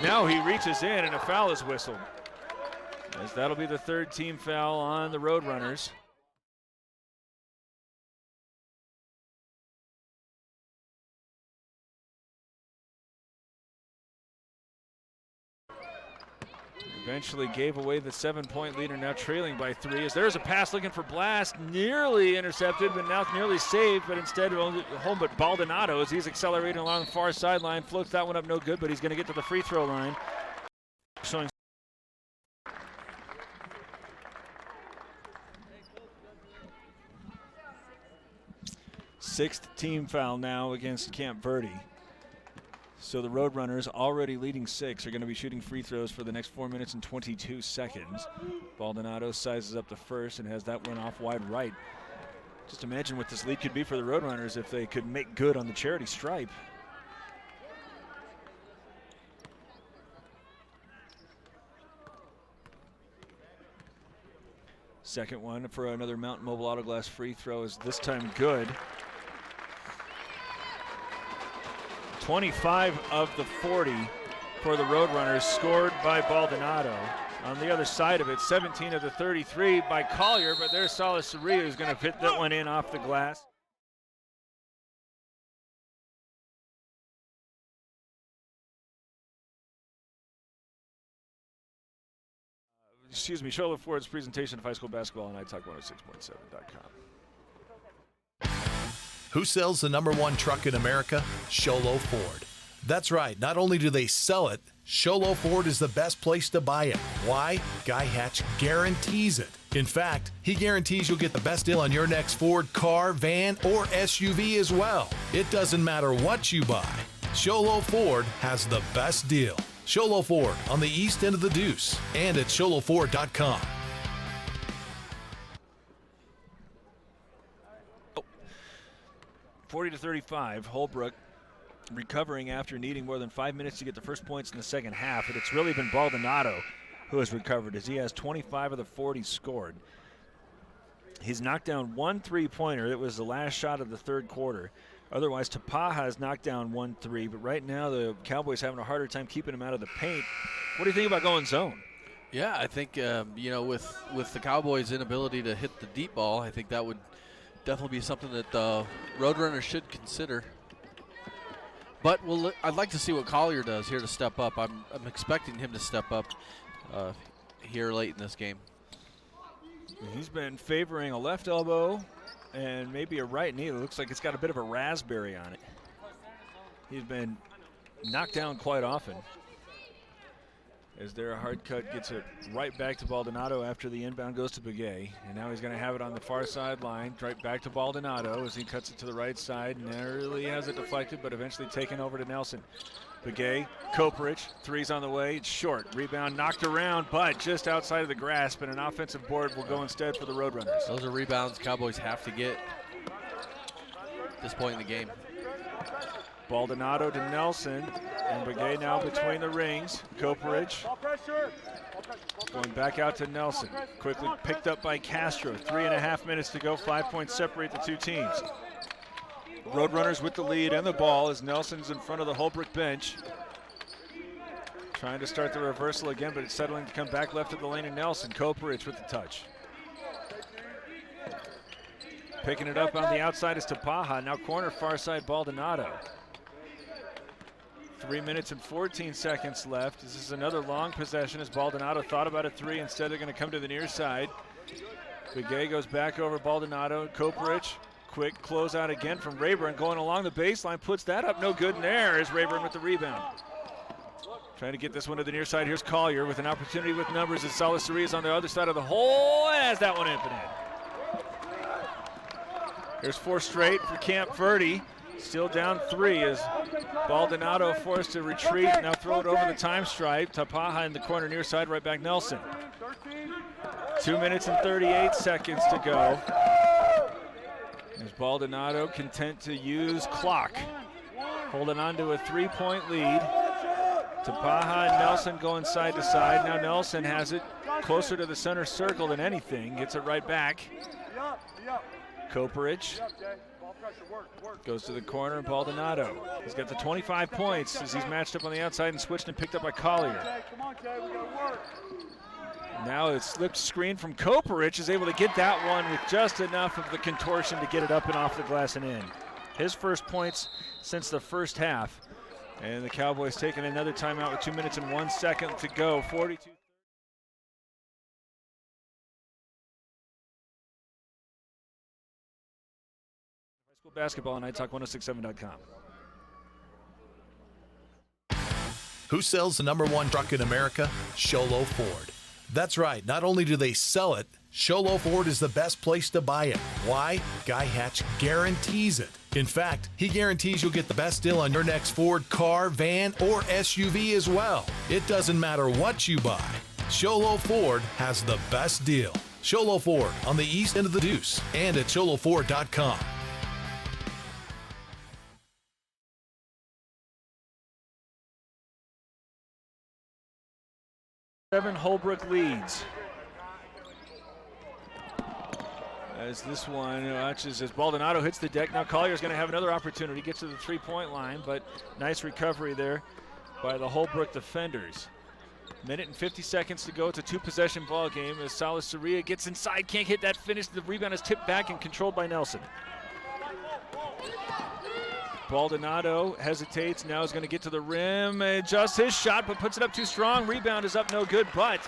Now he reaches in, and a foul is whistled. As that'll be the third team foul on the Roadrunners. Eventually gave away the 7-point lead and now trailing by 3. As there's a pass looking for Blast, nearly intercepted, but now nearly saved, but instead home but Baldonado as he's accelerating along the far sideline, floats that one up no good, but he's going to get to the free throw line. Showing sixth team foul now against Camp Verde. So the Roadrunners, already leading 6, are going to be shooting free throws for the next 4 minutes and 22 seconds. Baldonado sizes up the first and has that one off wide right. Just imagine what this lead could be for the Roadrunners if they could make good on the charity stripe. Second one for another Mountain Mobile Auto Glass free throw is this time good. 25 of the 40 for the Roadrunners scored by Baldonado. On the other side of it, 17 of the 33 by Collier, but there's Salasaria who's going to hit that one in off the glass. Show Ford's presentation of high school basketball on iTalk 106.7.com. Who sells the #1 truck in America? Sholo Ford. That's right. Not only do they sell it, Sholo Ford is the best place to buy it. Why? Guy Hatch guarantees it. In fact, he guarantees you'll get the best deal on your next Ford car, van, or SUV as well. It doesn't matter what you buy. Sholo Ford has the best deal. Sholo Ford on the east end of the Deuce and at sholoford.com. 40-35, Holbrook recovering after needing more than 5 minutes to get the first points in the second half, but it's really been Baldonado who has recovered as he has 25 of the 40 scored. He's knocked down one three-pointer. It was the last shot of the third quarter. Otherwise, Tapaha has knocked down 1 3, but right now the Cowboys having a harder time keeping him out of the paint. What do you think about going zone? Yeah, I think, with the Cowboys' inability to hit the deep ball, I think that would definitely be something that the Roadrunners should consider. But I'd like to see what Collier does here to step up. I'm expecting him to step up here late in this game. He's been favoring a left elbow and maybe a right knee. It looks like it's got a bit of a raspberry on it. He's been knocked down quite often. As their hard cut gets it right back to Baldonado after the inbound goes to Begay. And now he's going to have it on the far sideline, right back to Baldonado as he cuts it to the right side. Narrowly has it deflected, but eventually taken over to Nelson. Begay, Koprich, three's on the way. It's short. Rebound knocked around, but just outside of the grasp, and an offensive board will go instead for the Roadrunners. Those are rebounds Cowboys have to get at this point in the game. Baldonado to Nelson, and Begay now between the rings. Koprich going back out to Nelson. Quickly picked up by Castro. 3.5 minutes to go. 5 points separate the two teams. Roadrunners with the lead and the ball as Nelson's in front of the Holbrook bench. Trying to start the reversal again, but it's settling to come back left of the lane, and Nelson. Koprich with the touch. Picking it up on the outside is Tapaha. Now corner far side Baldonado. 3 minutes and 14 seconds left. This is another long possession as Baldonado thought about a three. Instead, they're going to come to the near side. Begay goes back over Baldonado. Koprich, quick closeout again from Rayburn. Going along the baseline, puts that up. No good in there as Rayburn with the rebound. Trying to get this one to the near side. Here's Collier with an opportunity with numbers as Salasaria is on the other side of the hole. Has that one in. Here's 4 straight for Camp Verde. Still down 3 as Baldonado forced to retreat. Now throw it over the time stripe. Tapaha in the corner near side, right back Nelson. 2 minutes and 38 seconds to go. As Baldonado content to use clock. Holding on to a 3-point lead. to Baja and Nelson going side to side. Now Nelson has it closer to the center circle than anything. Gets it right back. Koperich goes to the corner, and Baldonado. He's got the 25 points as he's matched up on the outside and switched and picked up by Collier. Now it's slipped screen from Koperich, is able to get that one with just enough of the contortion to get it up and off the glass and in. His first points since the first half. And the Cowboys taking another timeout with 2 minutes and 1 second to go. 42. High school basketball on iTalk1067.com. Who sells the #1 truck in America? Sholo Ford. That's right. Not only do they sell it, Sholo Ford is the best place to buy it. Why? Guy Hatch guarantees it. In fact, he guarantees you'll get the best deal on your next Ford car, van, or SUV as well. It doesn't matter what you buy. Sholo Ford has the best deal. Sholo Ford on the east end of the Deuce and at sholoford.com. Holbrook leads. As this one watches as Baldonado hits the deck. Now Collier's going to have another opportunity. Gets to the three-point line, but nice recovery there by the Holbrook defenders. Minute and 50 seconds to go. It's a two-possession ball game as Salas Soria gets inside, can't hit that finish. The rebound is tipped back and controlled by Nelson. Baldonado hesitates, now is going to get to the rim, adjusts his shot, but puts it up too strong. Rebound is up no good, but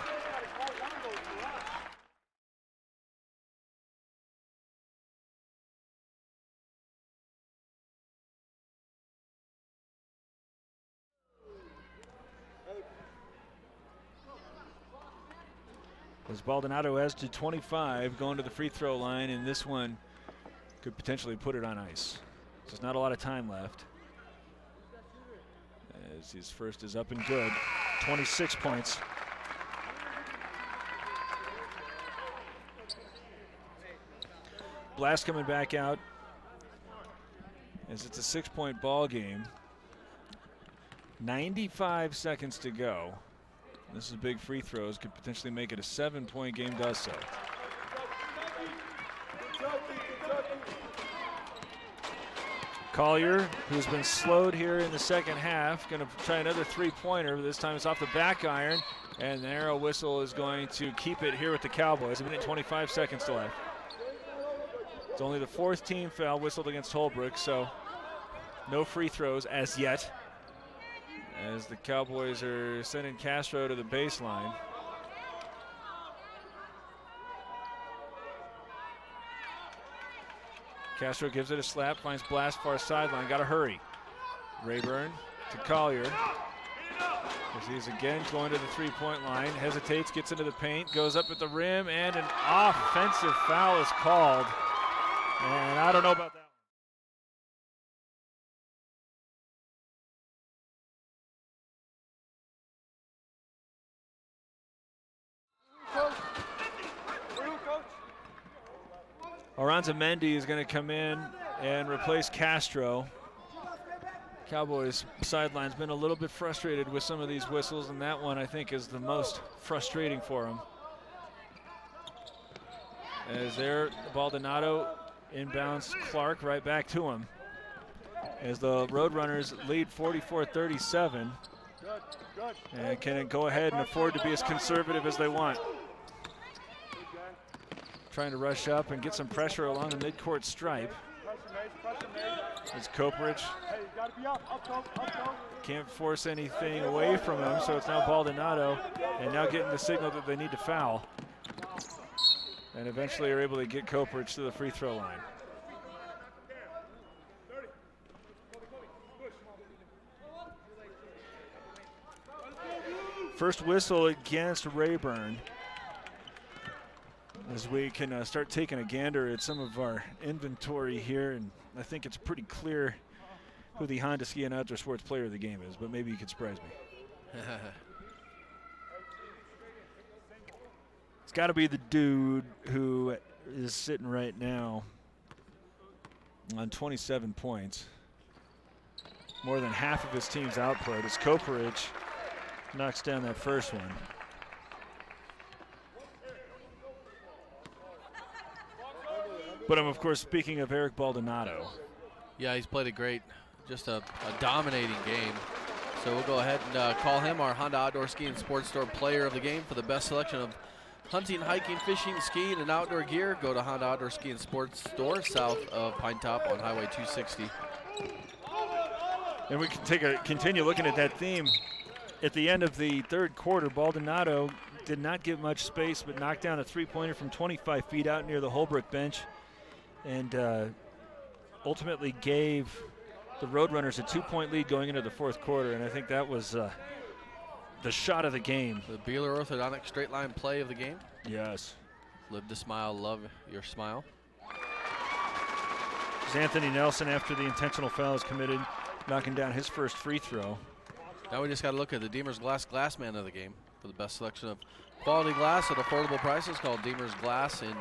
as Baldonado has to 25 going to the free throw line, and this one could potentially put it on ice. There's not a lot of time left. As his first is up and good. 26 points. Blast coming back out as it's a 6-point ball game. 95 seconds to go. This is big free throws, could potentially make it a 7-point game, does so. Collier, who's been slowed here in the second half, going to try another three-pointer. This time it's off the back iron, and the arrow whistle is going to keep it here with the Cowboys. A minute 25 seconds to left. It's only the fourth team foul whistled against Holbrook, so no free throws as yet, as the Cowboys are sending Castro to the baseline. Castro gives it a slap, finds Blast far sideline, gotta hurry. Rayburn to Collier. As he's again going to the three-point line, hesitates, gets into the paint, goes up at the rim, and an offensive foul is called. And I don't know about that. Aranza Mendy is going to come in and replace Castro. Cowboys sideline's been a little bit frustrated with some of these whistles, and that one I think is the most frustrating for them. As there, Baldonado inbounds Clark right back to him. As the Roadrunners lead 44-37. And can go ahead and afford to be as conservative as they want. Trying to rush up and get some pressure along the midcourt stripe. It's Koperich. Can't force anything away from him, so it's now Baldonado, and now getting the signal that they need to foul. And eventually are able to get Koperich to the free throw line. First whistle against Rayburn, as we can start taking a gander at some of our inventory here, and I think it's pretty clear who the Honda Ski and Outdoor Sports player of the game is, but maybe you could surprise me. It's got to be the dude who is sitting right now on 27 points. More than half of his team's output. It's Koperich, knocks down that first one. But I'm, of course, speaking of Eric Baldonado. Yeah, he's played just a dominating game. So we'll go ahead and call him our Honda Outdoor Ski and Sports Store Player of the Game for the best selection of hunting, hiking, fishing, skiing, and outdoor gear. Go to Honda Outdoor Ski and Sports Store south of Pine Top on Highway 260. And we can continue looking at that theme. At the end of the third quarter, Baldonado did not give much space, but knocked down a three-pointer from 25 feet out near the Holbrook bench, and ultimately gave the Roadrunners a 2-point lead going into the fourth quarter, and I think that was the shot of the game. The Beeler orthodontic straight line play of the game. Yes. Live to smile, love your smile. It's Anthony Nelson, after the intentional foul is committed, knocking down his first free throw. Now we just got to look at the Deemer's Glass man of the game for the best selection of quality glass at affordable prices, called Deemer's Glass in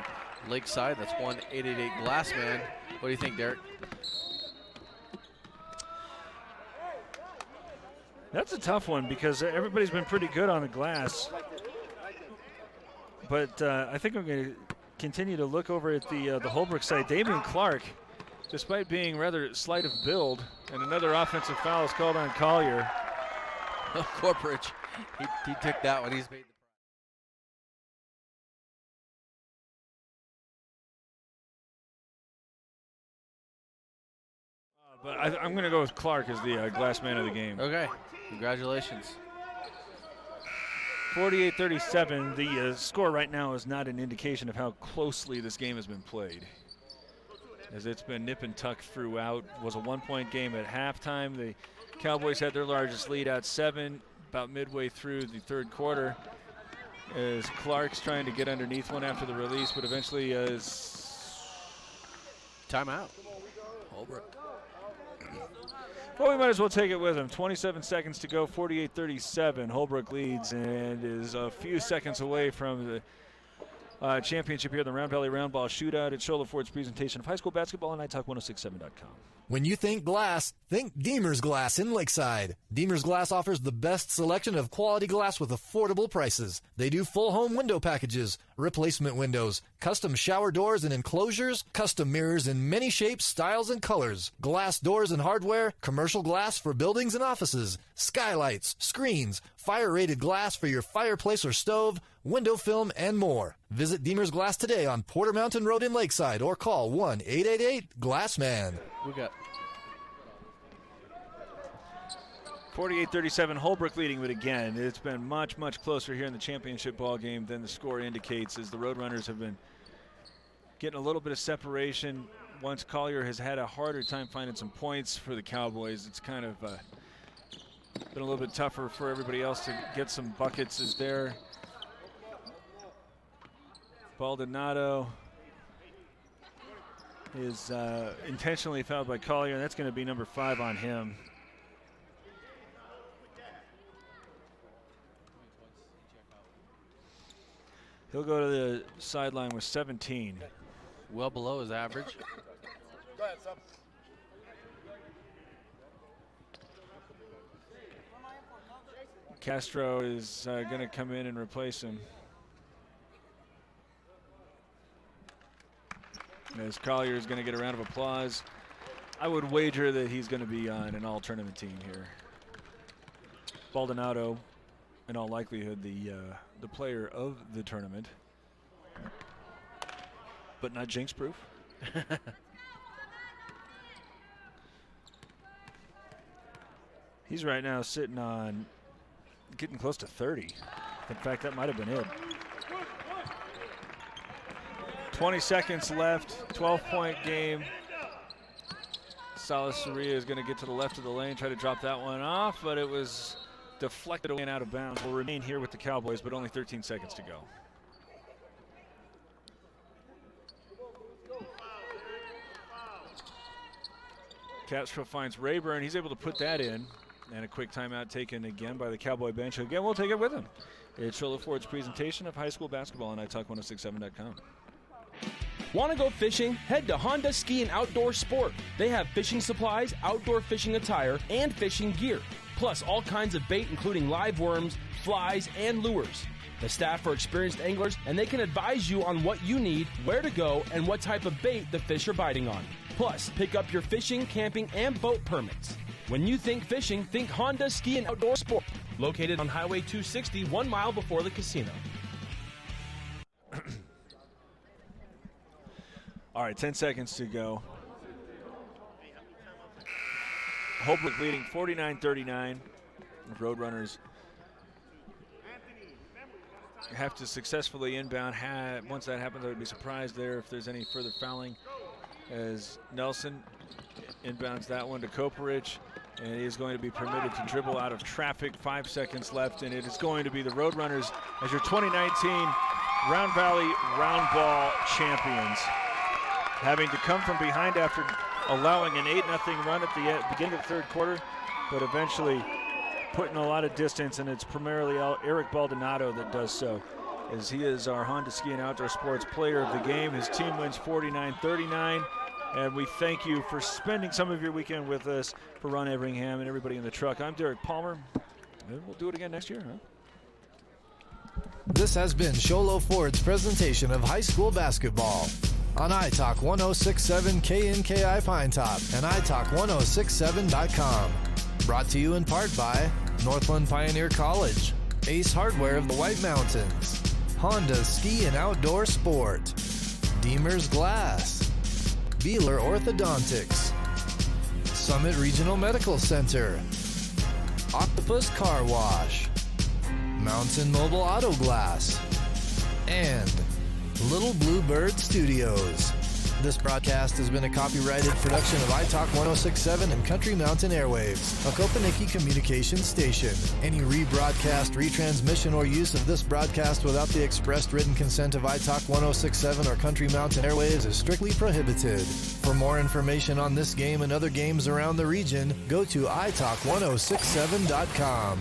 Lakeside. That's 1-888 Glassman. What do you think, Derek? That's a tough one because everybody's been pretty good on the glass. But I think I'm going to continue to look over at the Holbrook side. Damian Clark, despite being rather slight of build, and another offensive foul is called on Collier. Corporate, he took that one. He's made the But I'm going to go with Clark as the glass man of the game. Okay, congratulations. 48-37. The score right now is not an indication of how closely this game has been played, as it's been nip and tuck throughout. It was a 1-point game at halftime. The Cowboys had their largest lead at 7 about midway through the third quarter, as Clark's trying to get underneath one after the release, but eventually is timeout. Holbrook. Well, we might as well take it with him. 27 seconds to go, 48-37. Holbrook leads and is a few seconds away from the championship here in the Round Valley Roundball Shootout. It's Shola Ford's presentation of high school basketball on iTalk1067.com. When you think glass, think Deemer's Glass in Lakeside. Deemer's Glass offers the best selection of quality glass with affordable prices. They do full home window packages, replacement windows, custom shower doors and enclosures, custom mirrors in many shapes, styles, and colors, glass doors and hardware, commercial glass for buildings and offices, skylights, screens, fire-rated glass for your fireplace or stove, window film, and more. Visit Deemer's Glass today on Porter Mountain Road in Lakeside or call 1-888-GLASSMAN. We got 48-37, Holbrook leading, but again, it's been much, much closer here in the championship ball game than the score indicates, as the Roadrunners have been getting a little bit of separation. Once Collier has had a harder time finding some points for the Cowboys, it's kind of been a little bit tougher for everybody else to get some buckets. Is there Baldonado is intentionally fouled by Collier, and that's going to be number 5 on him. He'll go to the sideline with 17. Well below his average. Go ahead, Sub. Castro is going to come in and replace him, as Collier is going to get a round of applause. I would wager that he's going to be on an all-tournament team here. Baldonado, in all likelihood, the player of the tournament, but not jinx-proof. He's right now sitting on getting close to 30. In fact, that might have been it. 20 seconds left, 12-point game. Salasaria is going to get to the left of the lane, try to drop that one off, but it was deflected away and out of bounds. Will remain here with the Cowboys, but only 13 seconds to go. Castro finds Rayburn. He's able to put that in. And a quick timeout taken again by the Cowboy bench. Again, we'll take it with him. It's Shola Ford's presentation of high school basketball on iTalk1067.com. Want to go fishing? Head to Honda Ski and Outdoor Sport. They have fishing supplies, outdoor fishing attire, and fishing gear. plus all kinds of bait including live worms, flies, and lures. The staff are experienced anglers, and they can advise you on what you need, where to go, and what type of bait the fish are biting on. Plus, pick up your fishing, camping, and boat permits. When you think fishing, think Honda Ski and Outdoor Sport. Located on Highway 260, 1 mile before the casino. All right, 10 seconds to go. Holbrook leading 49-39. Roadrunners have to successfully inbound. Once that happens, I would be surprised there if there's any further fouling, as Nelson inbounds that one to Koperich, and he is going to be permitted to dribble out of traffic. 5 seconds left, and it is going to be the Roadrunners as your 2019 Round Valley Roundball champions, having to come from behind after allowing an 8-0 run at the beginning of the third quarter, but eventually putting a lot of distance, and it's primarily Eric Baldonado that does so, as he is our Honda Ski and Outdoor Sports player of the game. His team wins 49-39, and we thank you for spending some of your weekend with us. For Ron Everingham and everybody in the truck, I'm Derek Palmer. Maybe we'll do it again next year, huh? This has been Sholo Ford's presentation of high school basketball on iTalk 106.7 KNKI Pinetop and iTalk1067.com. Brought to you in part by Northland Pioneer College, Ace Hardware of the White Mountains, Honda Ski and Outdoor Sport, Deemer's Glass, Beeler Orthodontics, Summit Regional Medical Center, Octopus Car Wash, Mountain Mobile Auto Glass, and Little Bluebird Studios. This broadcast has been a copyrighted production of iTalk 106.7 and Country Mountain Airwaves, a Kopaniki communications station. Any rebroadcast, retransmission, or use of this broadcast without the expressed written consent of iTalk 106.7 or Country Mountain Airwaves is strictly prohibited. For more information on this game and other games around the region, go to iTalk1067.com.